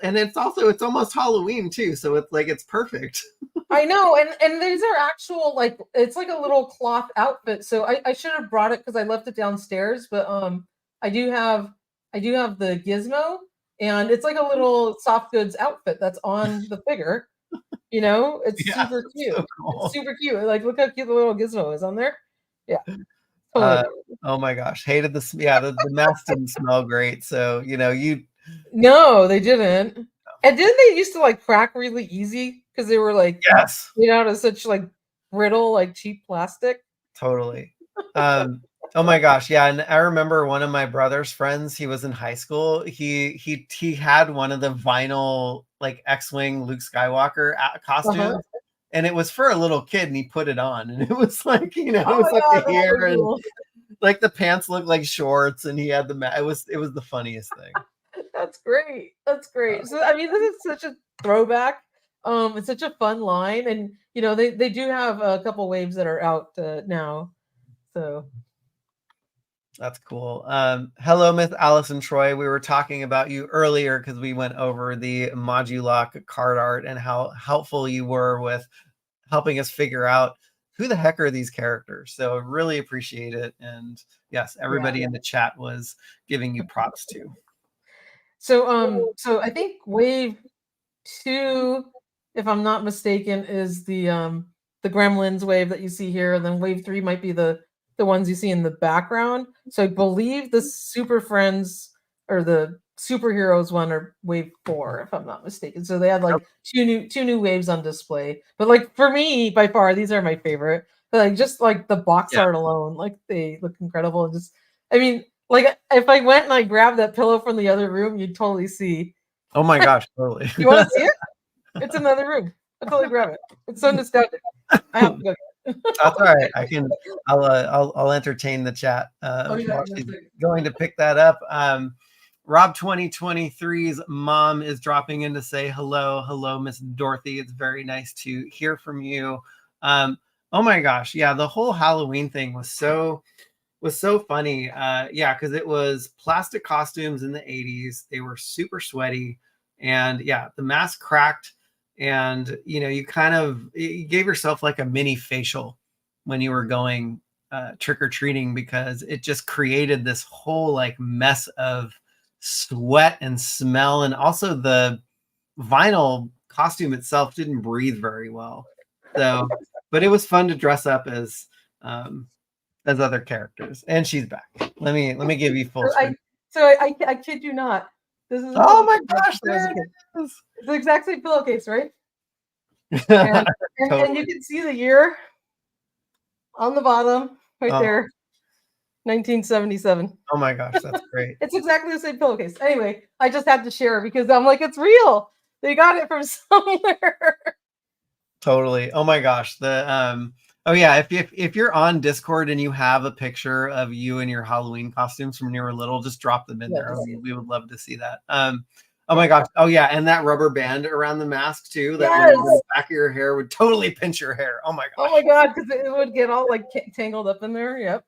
almost Halloween too. So it's perfect. I know. And these are actual, like, it's like a little cloth outfit. So I should have brought it because I left it downstairs, but I do have the gizmo, and it's like a little soft goods outfit that's on the figure. It's super cute. So cool. It's super cute. Like, look how cute the little gizmo is on there. Yeah. Oh my gosh. Hated this. Yeah, the mask didn't smell great. So, No, they didn't. And didn't they used to like crack really easy because they were like made out of such like brittle, like cheap plastic? Totally. Oh my gosh, yeah. And I remember one of my brother's friends, he was in high school. He had one of the vinyl like X-Wing Luke Skywalker costumes. And it was for a little kid, and he put it on, and it was like, it was up to here, and like the pants looked like shorts, and he had it was the funniest thing. That's great. That's great. So I mean, this is such a throwback. It's such a fun line, and they do have a couple waves that are out now. So that's cool. Hello, Miss Allison Troy. We were talking about you earlier because we went over the Modulok card art and how helpful you were with helping us figure out who the heck are these characters. So really appreciate it. And yes, everybody in the chat was giving you props too. So I think wave 2, if I'm not mistaken, is the Gremlins wave that you see here. And then wave 3 might be the ones you see in the background. So I believe the Super Friends or the superheroes one or wave 4, if I'm not mistaken. So they had like two new waves on display. But like for me, by far, these are my favorite. But like just like the box art alone, like they look incredible. And just, I mean, like if I went and I grabbed that pillow from the other room, you'd totally see. Oh my gosh, totally. You want to see it? It's in another room. I'll totally grab it. It's so nostalgic. I have to go. That's all right. I'll entertain the chat. While she's going to pick that up. Rob 2023's mom is dropping in to say hello, Miss Dorothy. It's very nice to hear from you. Oh my gosh, yeah, the whole Halloween thing was so funny. Yeah, because it was plastic costumes in the 80s. They were super sweaty, and yeah, the mask cracked, and you gave yourself like a mini facial when you were going trick-or-treating, because it just created this whole like mess of sweat and smell, and also the vinyl costume itself didn't breathe very well. So, but it was fun to dress up as other characters. And she's back. Let me give you full screen. I kid you not. This is oh my gosh, there it is. It's the exact same pillowcase, right? And you can see the year on the bottom right there. 1977. Oh my gosh, that's great. It's exactly the same pillowcase. Anyway, I just had to share because I'm like, it's real. They got it from somewhere. Totally. Oh my gosh. The oh yeah, if you're on Discord and you have a picture of you in your Halloween costumes from when you were little, just drop them in there. We would love to see that. Oh my gosh. Oh yeah, and that rubber band around the mask too. That the back of your hair would totally pinch your hair. Oh my gosh. Oh my god, because it would get all like tangled up in there. Yep.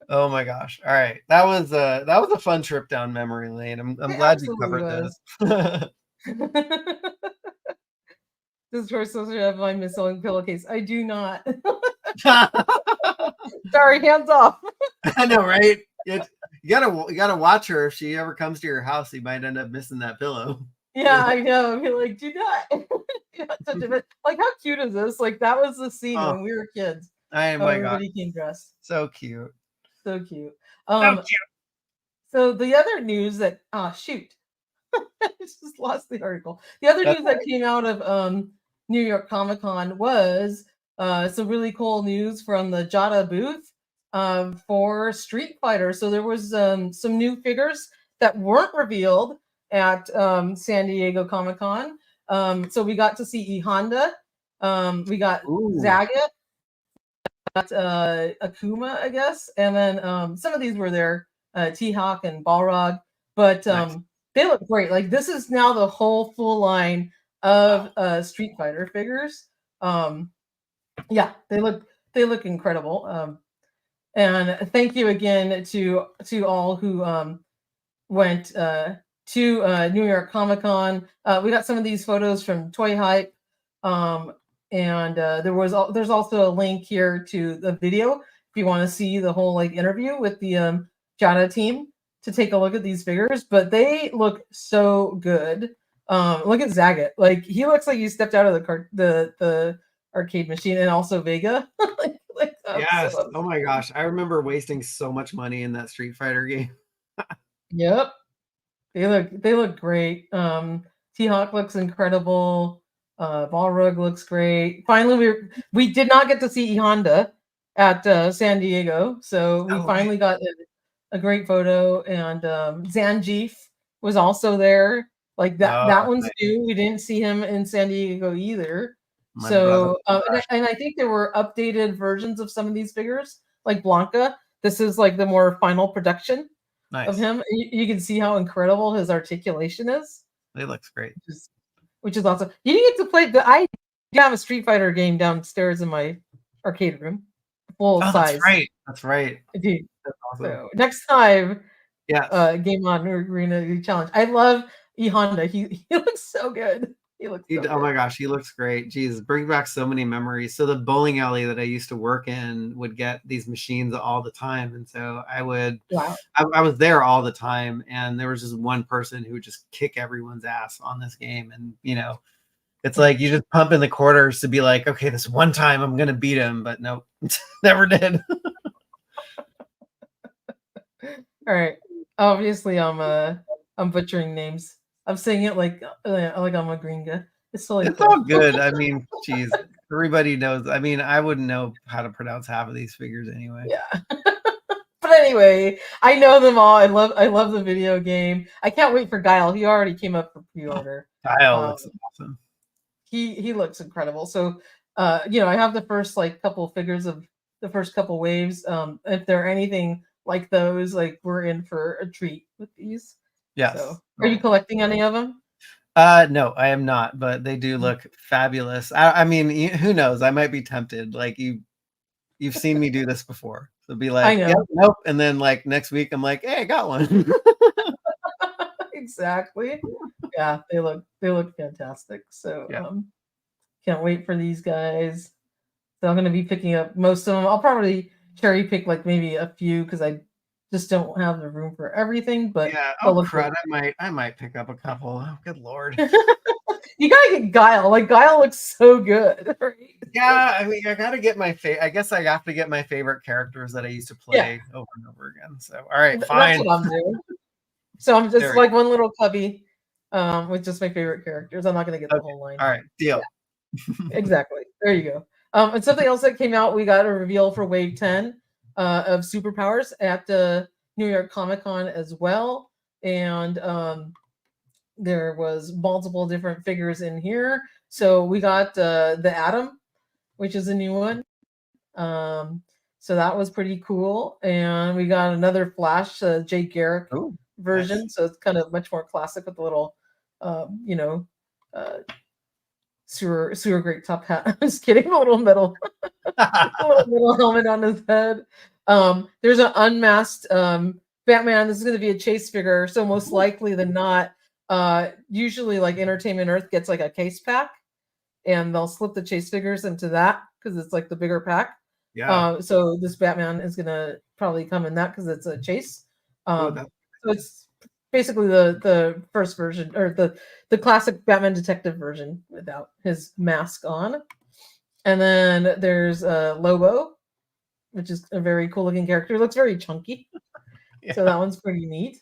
Oh my gosh. All right. That was a fun trip down memory lane. I'm glad you covered this. This person should have my missing pillowcase. I do not. Sorry, hands off. I know, right? You gotta watch her. If she ever comes to your house, you might end up missing that pillow. Yeah, I know. I'd be like, do not. Like, how cute is this? Like, that was the scene when we were kids. Oh my god, everybody came dressed. So cute. So cute. So cute. So the other news that shoot, I just lost the article. The other news that came out of New York ComicCon was some really cool news from the Jada booth for Street Fighter. So there was some new figures that weren't revealed at San Diego Comic-Con. So we got to see E Honda. We got Zagat. Akuma, I guess, and then some of these were there, T-Hawk and Balrog, but they look great. Like, this is now the whole full line of Street Fighter figures. Yeah, they look incredible. And thank you again to all who went to New York Comic-Con. We got some of these photos from Toy Hype. And there's also a link here to the video if you want to see the whole like interview with the Jada team to take a look at these figures. But they look so good. Look at Zagat. Like, he looks like he stepped out of the arcade machine, and also Vega. Yes. Oh my gosh, I remember wasting so much money in that Street Fighter game. Yep. They look great. T-Hawk looks incredible. Balrog looks great. Finally, we did not get to see E Honda at San Diego, so we finally got a great photo. And Zangief was also there. Like that one's new. We didn't see him in San Diego either. So and I think there were updated versions of some of these figures, like Blanca. This is like the more final production of him. You can see how incredible his articulation is. It looks great. Which is awesome. You didn't get to play I have a Street Fighter game downstairs in my arcade room, full size. That's right. Dude. That's awesome. So next time, Game On Arena Challenge. I love E Honda. He looks so good. Oh my gosh, he looks great. Jeez, brings back so many memories. So the bowling alley that I used to work in would get these machines all the time, and so I was there all the time, and there was just one person who would just kick everyone's ass on this game. And it's like you just pump in the quarters to be like, okay, this one time I'm gonna beat him, but nope, never did. All right, Obviously, I'm butchering names. I'm saying it like I'm a gringa. It's totally It's cool. all good. I mean, geez, everybody knows. I mean, I wouldn't know how to pronounce half of these figures anyway. Yeah. But anyway, I know them all. I love the video game. I can't wait for Guile. He already came up for pre-order. Kyle looks awesome. He looks incredible. So I have the first like couple figures of the first couple waves. If they're anything like those, like we're in for a treat with these. Yes. So are you collecting any of them? No, I am not, but they do look fabulous. I mean, who knows? I might be tempted. Like you've seen me do this before. So be like, I know. yep, nope. And then like next week, I'm like, hey, I got one. Exactly. Yeah, they look fantastic. So Yeah. can't wait for these guys. So I'm gonna be picking up most of them. I'll probably cherry pick like maybe a few because I just don't have the room for everything. But Yeah. they'll Oh look crud! I might pick up a couple. Oh, good lord. You gotta get Guile. Like Guile looks so good. Right? Yeah, I mean, I gotta get my I guess I have to get my favorite characters that I used to play over and over again. So, all right, fine. That's what I'm doing. So I'm just like one little cubby with just my favorite characters. I'm not gonna get the whole line. All right, deal. Yeah, exactly. There you go. And something else that came out, we got a reveal for Wave 10 of Superpowers at the New York ComicCon as well. And there was multiple different figures in here. So we got the Atom, which is a new one. So that was pretty cool. And we got another Flash, Jay Garrick version. Nice. So it's kind of much more classic with the little, sewer great top hat. I'm just kidding. A little metal, helmet on his head. There's an unmasked Batman. This is going to be a chase figure. So most likely than not, usually like Entertainment Earth gets like a case pack, and they'll slip the chase figures into that because it's like the bigger pack. Yeah. So this Batman is going to probably come in that because it's a chase. So it's basically the first version or the classic Batman detective version without his mask on. And then there's Lobo, which is a very cool looking character. It looks very chunky. Yeah. So that one's pretty neat.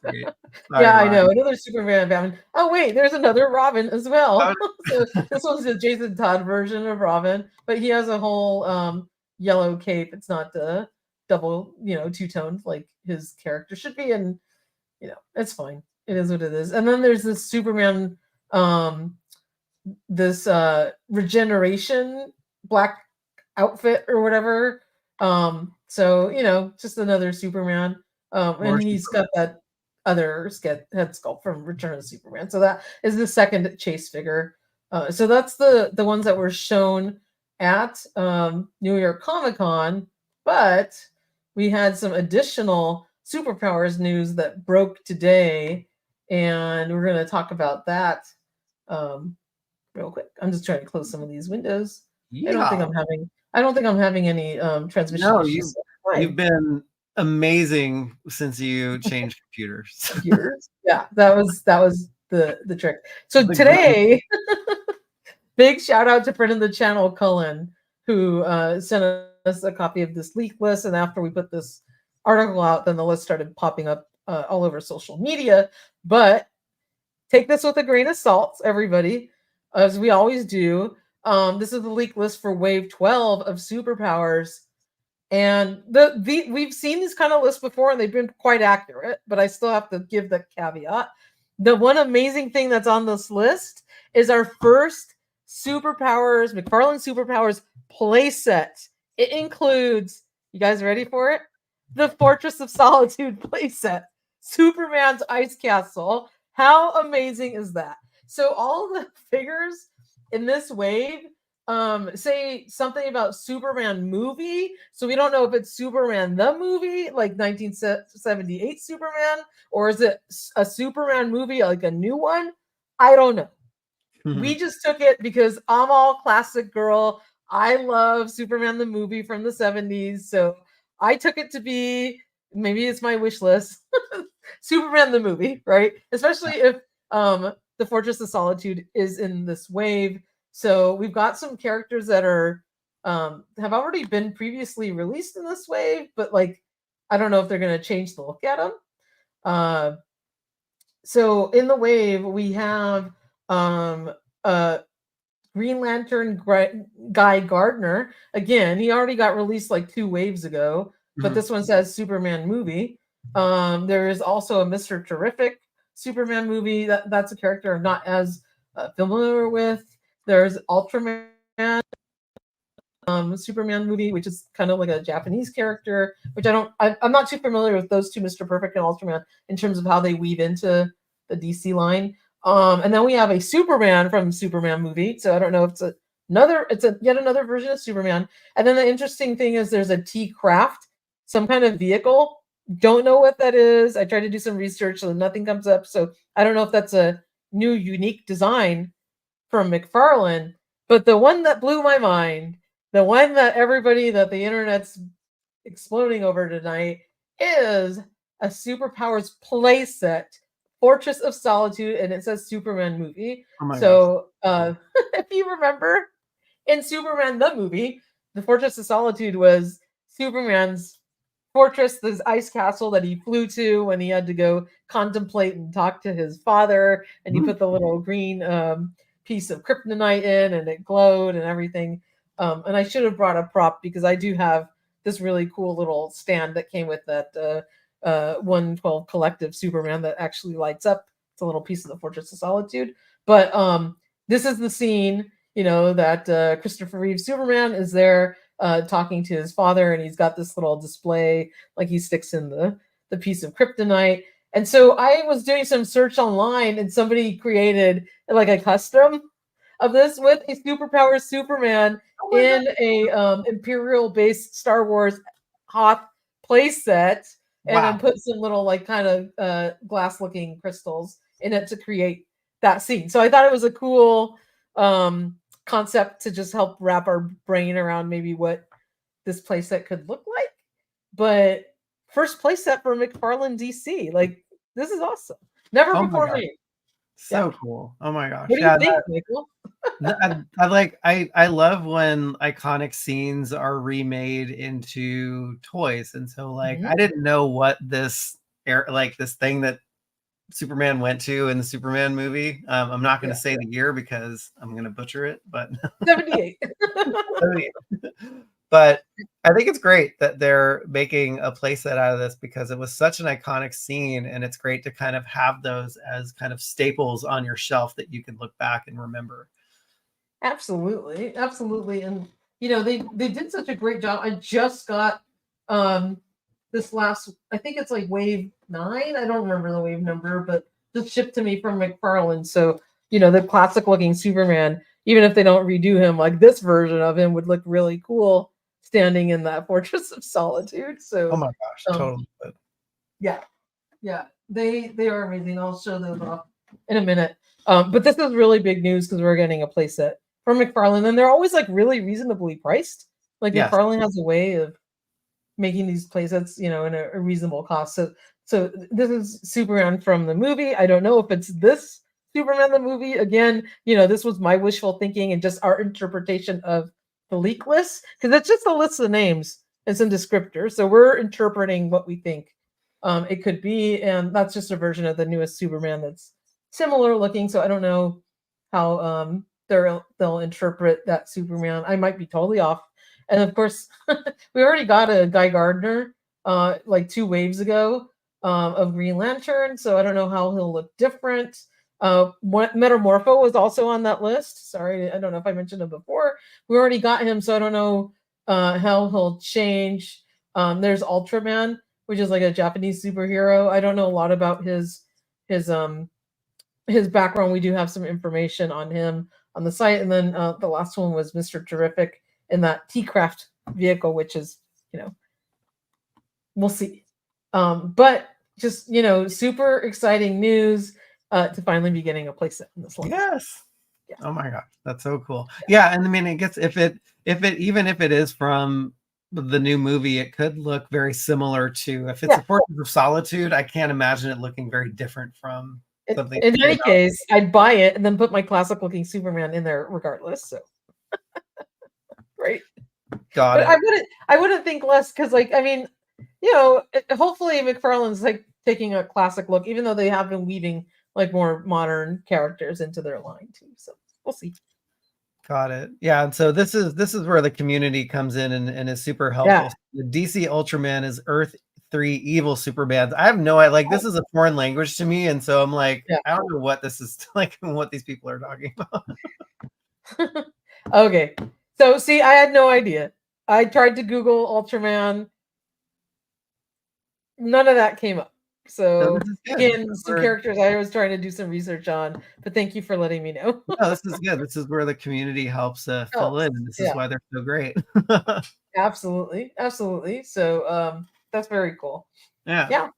Sorry, yeah, I know. Another Superman Batman. Oh, wait, there's another Robin as well. So this one's the Jason Todd version of Robin, but he has a whole yellow cape. It's not the double, two-toned like his character should be. And, it's fine. It is what it is. And then there's this Superman, this regeneration black outfit or whatever. So, just another Superman. And he's got that other head sculpt from Return of Superman. So that is the second chase figure. So that's the ones that were shown at New York ComicCon, but we had some additional Superpowers news that broke today, and we're going to talk about that real quick. I'm just trying to close some of these windows. Yeah. I don't think I'm having any transmission issues. You've been amazing since you changed computers. Yeah, that was the trick. So today, big shout out to friend of the channel Cullen, who sent us a copy of this leak list, and after we put this article out, then the list started popping up all over social media. But take this with a grain of salt, everybody, as we always do. This is the leak list for Wave 12 of Superpowers. And we've seen these kind of lists before, and they've been quite accurate, but I still have to give the caveat. The one amazing thing that's on this list is our first Superpowers, McFarlane Superpowers playset. It includes, you guys ready for it? The Fortress of Solitude playset. Superman's Ice Castle. How amazing is that? So all the figures in this wave say something about Superman movie. So we don't know if it's Superman the movie, like 1978 Superman, or is it a Superman movie, like a new one? I don't know. We just took it because I'm all classic girl. I love Superman the movie from the 70s. So I took it to be, maybe it's my wish list, Superman the movie, right? Especially if the Fortress of Solitude is in this wave. So we've got some characters that are have already been previously released in this wave, but like I don't know if they're going to change the look at them. So in the wave, we have Green Lantern Guy Gardner. Again, he already got released like 2 waves ago, but this one says Superman movie. There is also a Mr. Terrific Superman movie. That's a character I'm not as familiar with. There's Ultraman Superman movie, which is kind of like a Japanese character, which I'm not too familiar with those two, Mr. Perfect and Ultraman, in terms of how they weave into the DC line. And then we have a Superman from Superman movie. So I don't know if it's yet another version of Superman. And then the interesting thing is there's a T-Craft, some kind of vehicle. Don't know what that is. I tried to do some research, so nothing comes up. So I don't know if that's a new unique design from McFarlane. But the one that blew my mind, the one that the internet's exploding over tonight, is a Superpowers playset, Fortress of Solitude, and it says Superman movie. So if you remember, in Superman the movie, the Fortress of Solitude was Superman's fortress, this ice castle that he flew to when he had to go contemplate and talk to his father, and he put the little green piece of kryptonite in, and it glowed and everything. And I should have brought a prop, because I do have this really cool little stand that came with that 112 collective Superman that actually lights up. It's a little piece of the Fortress of Solitude. But this is the scene, that Christopher Reeve Superman is there talking to his father, and he's got this little display, like he sticks in the piece of kryptonite. And so I was doing some search online, and somebody created like a custom of this with a Superpower Superman in a Imperial-based Star Wars Hoth playset, and then put some little like kind of glass-looking crystals in it to create that scene. So I thought it was a cool concept to just help wrap our brain around maybe what this playset could look like. But first playset for McFarlane DC, like, this is awesome. Never before made. So cool. Oh my gosh. What do you think, Michael? I love when iconic scenes are remade into toys. And so like I didn't know what this thing that Superman went to in the Superman movie. I'm not going to say the year because I'm going to butcher it, but 78. 78. But I think it's great that they're making a playset out of this, because it was such an iconic scene, and it's great to kind of have those as kind of staples on your shelf that you can look back and remember. Absolutely. And they did such a great job. I just got this last, I think it's like wave 9. I don't remember the wave number, but just shipped to me from McFarlane. So the classic looking Superman, even if they don't redo him, like this version of him would look really cool standing in that Fortress of Solitude. So oh my gosh, totally. Yeah, they are amazing. I'll show those off in a minute. But this is really big news, because we're getting a playset from McFarlane, and they're always like really reasonably priced. Like McFarlane has a way of making these playsets, in a reasonable cost. So this is Superman from the movie. I don't know if it's this Superman the movie. Again, this was my wishful thinking and just our interpretation of the leak list, because it's just a list of names and some descriptors. So we're interpreting what we think it could be, and that's just a version of the newest Superman that's similar looking. So I don't know how they'll interpret that Superman. I might be totally off. And of course, we already got a Guy Gardner like 2 waves ago of Green Lantern, so I don't know how he'll look different. Metamorpho was also on that list. Sorry, I don't know if I mentioned him before. We already got him, so I don't know how he'll change. There's Ultraman, which is like a Japanese superhero. I don't know a lot about his background. We do have some information on him on the site. And then the last one was Mr. Terrific in that T-Craft vehicle, which is, we'll see. But just, super exciting news to finally be getting a playset in this line. Yes. Oh my gosh, that's so cool. Yeah, and I mean, it gets if it is from the new movie, it could look very similar to, if it's a Fortress of Solitude, I can't imagine it looking very different from something. In any case, I'd buy it and then put my classic looking Superman in there regardless. So right. Got it. I wouldn't think less, because hopefully McFarlane's like taking a classic look, even though they have been weaving like more modern characters into their line too. So we'll see. Got it. Yeah, and so this is where the community comes in and is super helpful. Yeah. The DC Ultraman is Earth 3 evil Supermans. I have no idea. Like, this is a foreign language to me, and so I'm like, Yeah. I don't know what this is like and what these people are talking about. Okay. So see, I had no idea. I tried to Google Ultraman. None of that came up. So again, some characters I was trying to do some research on, but thank you for letting me know. No, this is good. This is where the community helps fill in, and this is why they're so great. Absolutely, absolutely. So that's very cool. Yeah.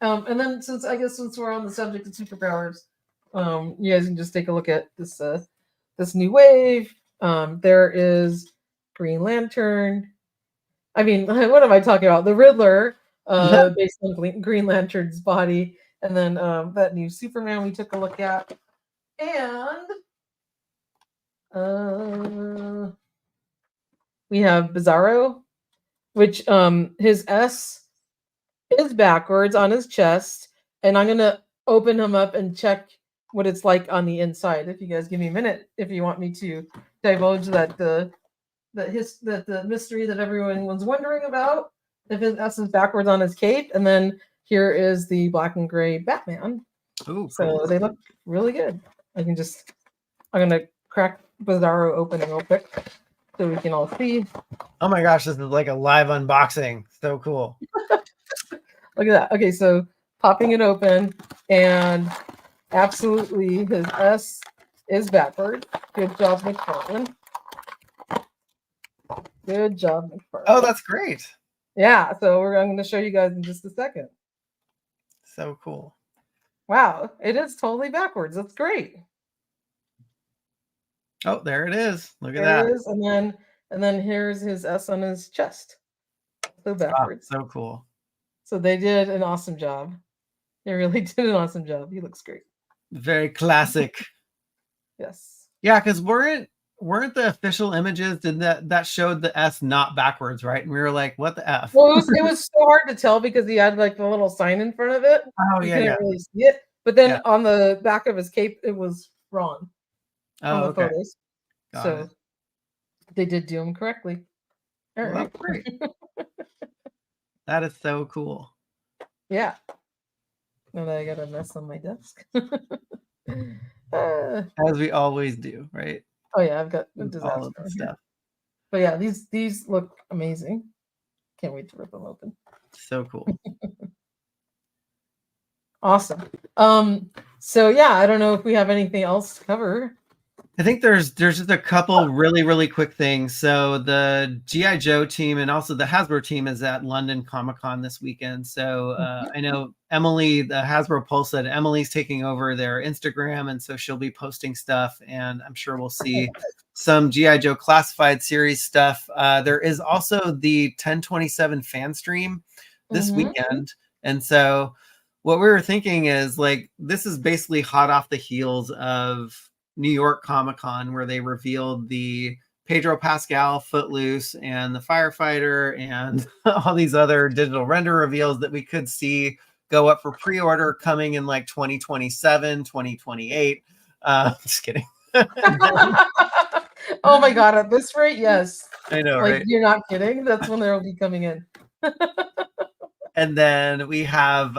And then since we're on the subject of superpowers, you guys can just take a look at this this new wave. There is Green Lantern. I mean, what am I talking about? The Riddler, based on Green Lantern's body, and then that new Superman we took a look at, and we have Bizarro, which his S is backwards on his chest, and I'm gonna open him up and check what it's like on the inside. If you guys give me a minute, if you want me to divulge that the mystery that everyone was wondering about, if his S is backwards on his cape, and then here is the black and gray Batman. Ooh, so cool. They look really good. I'm gonna crack Bizarro open real quick so we can all see. Oh my gosh, this is like a live unboxing. So cool. Look at that. Okay, so popping it open, and absolutely his S is backward. Good job, McFarlane. Good job, McFarlane. Oh, that's great. Yeah, so I'm going to show you guys in just a second. So cool. Wow, it is totally backwards. That's great. Oh, there it is. Look at that. It is, and then here's his S on his chest. So backwards. Oh, so cool. So they did an awesome job. They really did an awesome job. He looks great. Very classic. Yes. Yeah, because weren't the official images that showed the S not backwards, right? And we were like, what the F? Well, it was so hard to tell because he had like the little sign in front of it. Oh, you couldn't really see it. But then on the back of his cape, it was wrong. Oh, okay. Photos. So it. They did do them correctly. All right. Great. That is so cool. Yeah. Now that I got a mess on my desk. As we always do, right? Oh yeah, I've got a disaster stuff. But yeah, these look amazing. Can't wait to rip them open. So cool. Awesome. So yeah, I don't know if we have anything else to cover. I think there's just a couple really quick things. So the G.I. Joe team and also the Hasbro team is at London ComicCon this weekend. So I know Emily, the Hasbro Pulse, said Emily's taking over their Instagram, and so she'll be posting stuff, and I'm sure we'll see some G.I. Joe classified series stuff. There is also the 1027 fan stream this weekend, and so what we were thinking is, like, this is basically hot off the heels of New York ComicCon, where they revealed the Pedro Pascal Footloose and the Firefighter and all these other digital render reveals that we could see go up for pre-order coming in like 2027, 2028. Just kidding. Oh my God, at this rate, yes. I know, like, right? You're not kidding. That's when they'll be coming in. And then we have,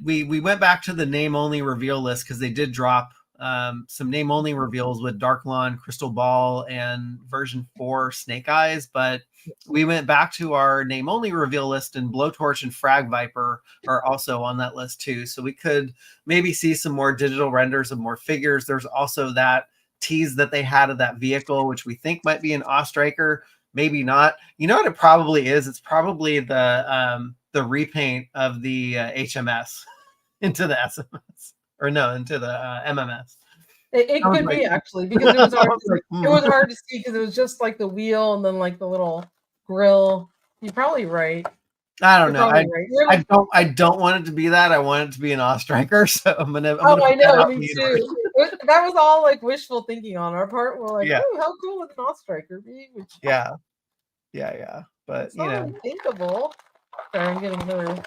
we went back to the name-only reveal list because they did drop some name-only reveals with Dark Lawn, Crystal Ball, and version 4 Snake Eyes, but we went back to our name-only reveal list, and Blowtorch and Frag Viper are also on that list too. So we could maybe see some more digital renders of more figures. There's also that tease that they had of that vehicle, which we think might be an Ostriker, maybe not. You know what it probably is? It's probably the repaint of the HMS into the SMS. Or no, into the MMS. It could be actually, because it was hard. It was hard to see because it was just like the wheel and then like the little grill. You're probably right. I don't know. I don't want it to be that. I want it to be an Ostriker. So I'm gonna. I know. Me too. That was all like wishful thinking on our part. We're like, oh, how cool would an Ostriker be? Yeah. But it's not unthinkable. Sorry, I'm getting another.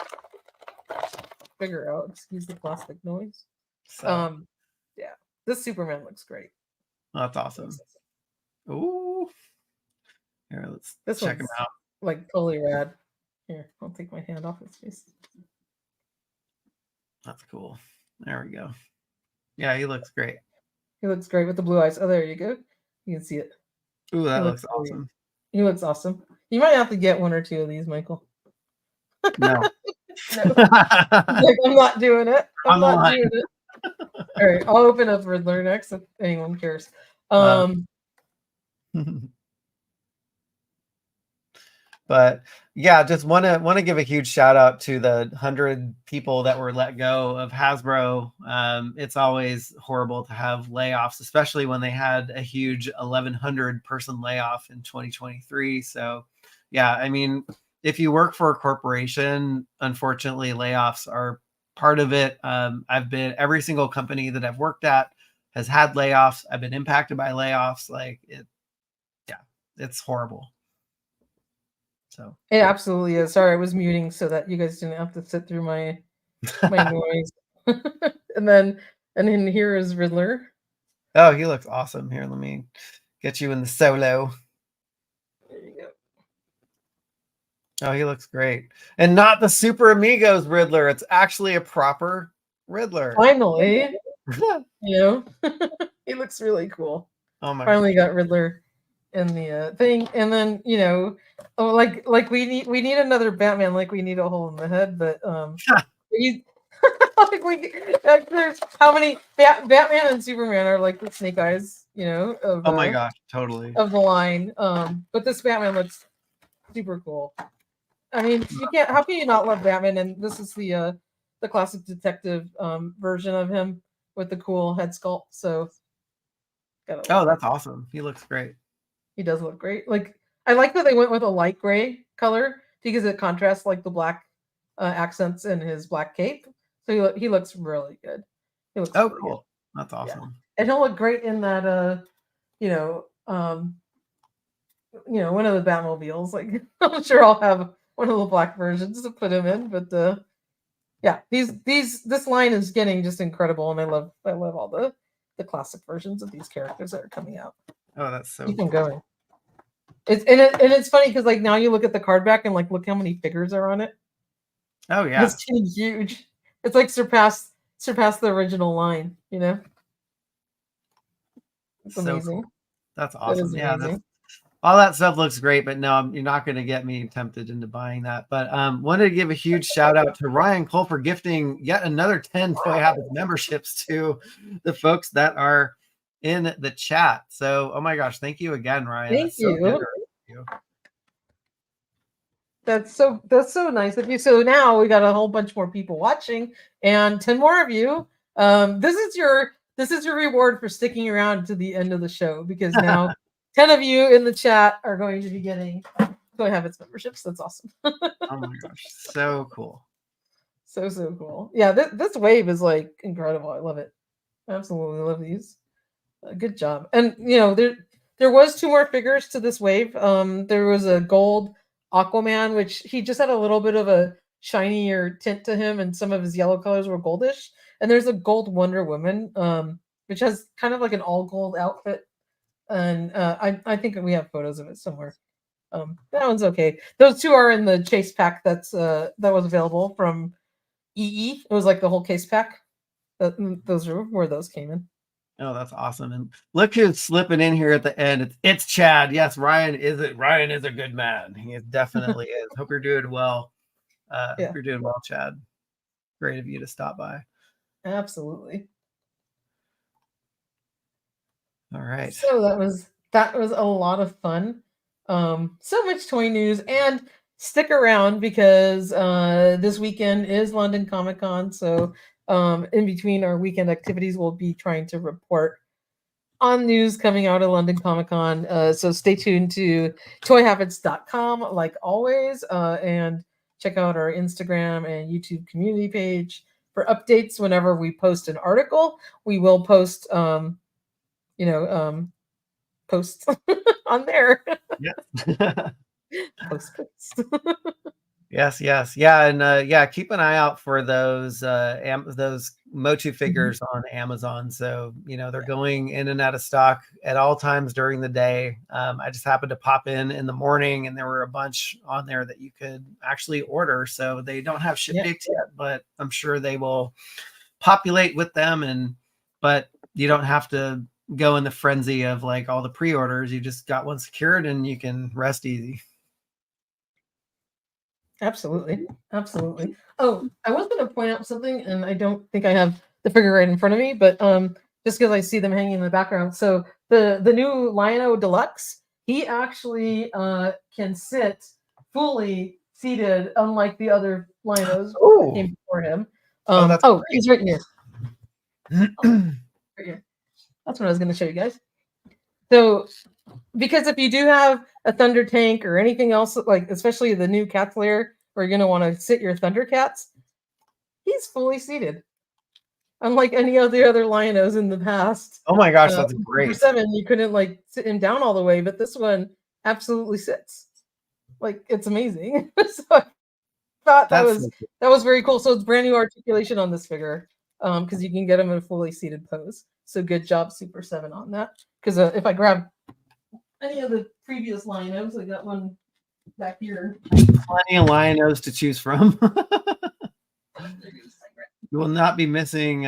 figure out. Excuse the plastic noise. So Yeah, this Superman looks great. that's awesome. Ooh. Here, let's This check him one's out. like totally rad. Here, I'll take my hand off his face. That's cool. There we go. Yeah, he looks great. He looks great with the blue eyes. Oh, there you go. You can see it. Ooh, that looks great. awesome. He looks awesome. You might have to get one or two of these, Michael. No. No. Like, I'm not doing it. I'm not doing it. All right, I'll open up Riddler next if anyone cares. But yeah, just want to give a huge shout out to the 100 people that were let go of Hasbro. It's always horrible to have layoffs, especially when they had a huge 1,100 person layoff in 2023. So yeah, I mean, if you work for a corporation, unfortunately, layoffs are part of it. Every single company that I've worked at has had layoffs. I've been impacted by layoffs. It's horrible. So it absolutely is. Sorry, I was muting so that you guys didn't have to sit through my noise. and then here is Riddler. Oh, he looks awesome. Here, let me get you in the solo. There you go. Oh, he looks great. And not the Super Amigos Riddler. It's actually a proper Riddler. Finally. You know, he looks really cool. Oh my Finally got Riddler in the thing. And then, you know, like we need another Batman, like we need a hole in the head, but there's how many Batman and Superman are like the Snake Eyes, you know, of oh my gosh, totally. Of the line. But this Batman looks super cool. I mean, how can you not love Batman? And this is the classic detective version of him with the cool head sculpt. So that's awesome. He looks great. He does look great. Like, I like that they went with a light gray color because it contrasts like the black accents in his black cape. So he looks really good. He looks cool. Good. That's awesome. Yeah. And he'll look great in that one of the Batmobiles. Like, I'm sure I'll have one of the black versions to put him in, but yeah, this line is getting just incredible, and I love all the classic versions of these characters that are coming out. Oh, that's so keep them going. It's funny because like now you look at the card back and like look how many figures are on it. Oh yeah, it's huge. It's like surpassed the original line. You know, it's so amazing. Cool. That's awesome. Yeah, all that stuff looks great, but no, you're not going to get me tempted into buying that. But wanted to give a huge shout out to Ryan Cole for gifting yet another 10 Toy Habits memberships to the folks that are in the chat. So, oh my gosh, thank you again, Ryan. Thank you. That's so nice of you. So now we got a whole bunch more people watching, and 10 more of you. This is your reward for sticking around to the end of the show, because now 10 of you in the chat are going to be getting Toy Habits memberships. That's awesome. Oh my gosh, so cool. So cool. Yeah, this wave is like incredible. I love it. I absolutely love these. Good job. And you know, there was 2 more figures to this wave. There was a gold Aquaman, which he just had a little bit of a shinier tint to him, and some of his yellow colors were goldish. And there's a gold Wonder Woman, which has kind of like an all gold outfit. And I think we have photos of it somewhere. That one's okay. Those 2 are in the chase pack that was available from EE. It was like the whole case pack. Those are where those came in. Oh, that's awesome. And look who's slipping in here at the end. It's Chad. Yes, Ryan is a good man. He definitely is. Hope you're doing well. Hope you're doing well, Chad. Great of you to stop by. Absolutely. All right. So that was a lot of fun. So much toy news, and stick around because this weekend is London ComicCon. So in between our weekend activities, we'll be trying to report on news coming out of London ComicCon. So stay tuned to toyhabits.com like always, and check out our Instagram and YouTube community page for updates whenever we post an article. We will post posts on there. Yeah. Post. Yes, yes. Yeah, and yeah, keep an eye out for those those Motu figures on Amazon. So, you know, they're going in and out of stock at all times during the day. I just happened to pop in the morning and there were a bunch on there that you could actually order. So they don't have ship dates yet, but I'm sure they will populate with them, but you don't have to go in the frenzy of like all the pre-orders. You just got one secured and you can rest easy. Absolutely. Absolutely. Oh, I was going to point out something, and I don't think I have the figure right in front of me, but just because I see them hanging in the background. So the new Lion-O Deluxe, he actually can sit fully seated, unlike the other Lion-Os that came before him. He's right here. Right here. That's what I was going to show you guys. So, because if you do have a Thunder Tank or anything else, like especially the new Cats layer, where you're going to want to sit your Thunder Cats, he's fully seated. Unlike any of the other Lion-Os in the past. Oh my gosh, that's great. For 7, you couldn't like sit him down all the way, but this one absolutely sits. Like, it's amazing. So I thought that was very cool. So it's brand new articulation on this figure, because you can get him in a fully seated pose. So good job, Super 7, on that. Because if I grab any of the previous Lion-Os, I got one back here. Plenty of Lion-Os to choose from. You will not be missing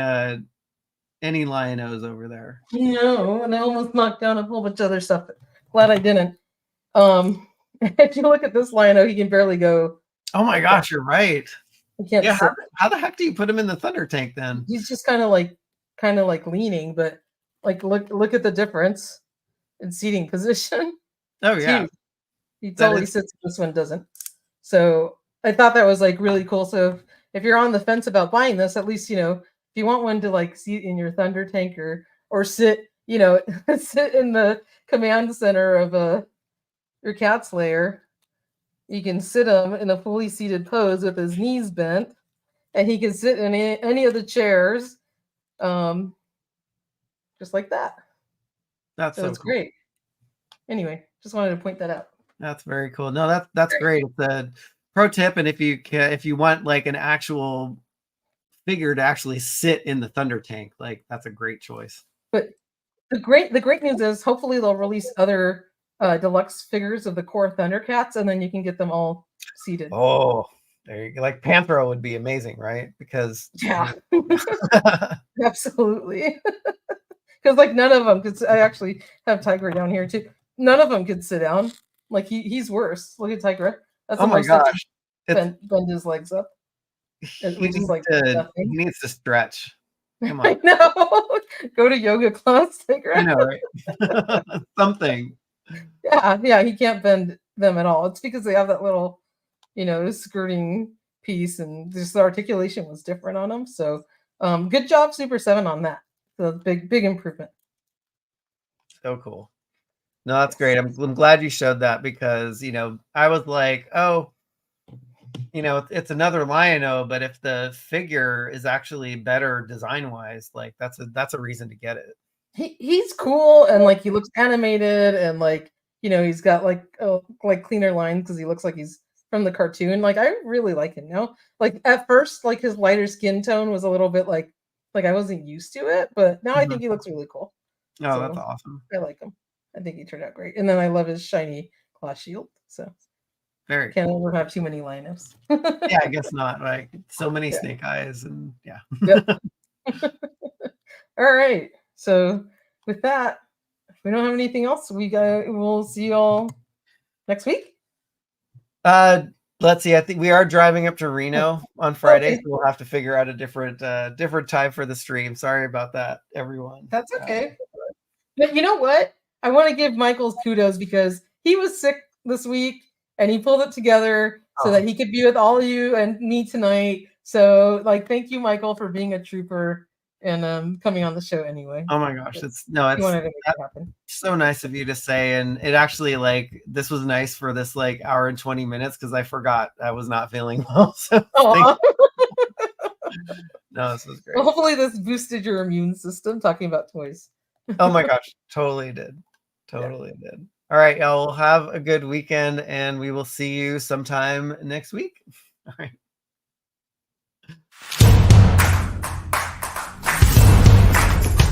any Lion-Os over there. No, and I almost knocked down a whole bunch of other stuff. Glad I didn't. If you look at this Lion-O, he can barely go. Oh my gosh, you're right. He can't sit. How the heck do you put him in the Thunder Tank then? He's just kind of like leaning, but like look at the difference in seating position. Oh yeah. He totally sits, this one doesn't. So I thought that was like really cool. So if you're on the fence about buying this, at least, you know, if you want one to like seat in your Thunder Tank or sit, you know, sit in the command center of your Cat's lair, you can sit him in a fully seated pose with his knees bent, and he can sit in any of the chairs, just like that. That's so cool. Great. Anyway, just wanted to point that out. That's very cool. No, that's great. It's a pro tip, and if you want like an actual figure to actually sit in the Thunder Tank, like that's a great choice. But the great news is hopefully they'll release other deluxe figures of the core Thundercats, and then you can get them all seated. Oh, there you go. Like Panthro would be amazing, right? Because yeah, absolutely. Because like none of them could. I actually have Tiger down here too. None of them could sit down. Like he's worse. Look at Tigra. That's oh my gosh! Bend his legs up. He needs to stretch. Come on. I know. Go to yoga class, Tigra. I know, right? Something. Yeah. He can't bend them at all. It's because they have that little, you know, skirting piece, and just the articulation was different on them. So, good job, Super 7, on that. So big improvement. So cool. No, that's great. I'm glad you showed that, because, you know, I was like, oh, you know, it's another Lion-O, but if the figure is actually better design-wise, like that's a reason to get it. He's cool, and like he looks animated, and like, you know, he's got like cleaner lines because he looks like he's from the cartoon. Like I really like him now. Like at first, like his lighter skin tone was a little bit like I wasn't used to it, but now I think he looks really cool. Oh, so that's awesome. I like him. I think he turned out great. And then I love his shiny claw shield. So very can't ever have too many Lion-Os. Yeah, I guess not. Like so many snake eyes, and yeah. Yep. All right. So with that, if we don't have anything else, we'll see you all next week. Let's see. I think we are driving up to Reno on Friday, so we'll have to figure out a different time for the stream. Sorry about that, everyone. That's okay. But you know what? I want to give Michael kudos, because he was sick this week and he pulled it together so that he could be with all of you and me tonight. So, like, thank you, Michael, for being a trooper and coming on the show anyway. Oh my gosh, it's so nice of you to say. And it actually, like, this was nice for this like hour and 20 minutes, because I forgot I was not feeling well. So no, this was great. Well, hopefully this boosted your immune system talking about toys. Oh my gosh, totally did. Totally did. All right, y'all. We'll have a good weekend, and we will see you sometime next week. All right.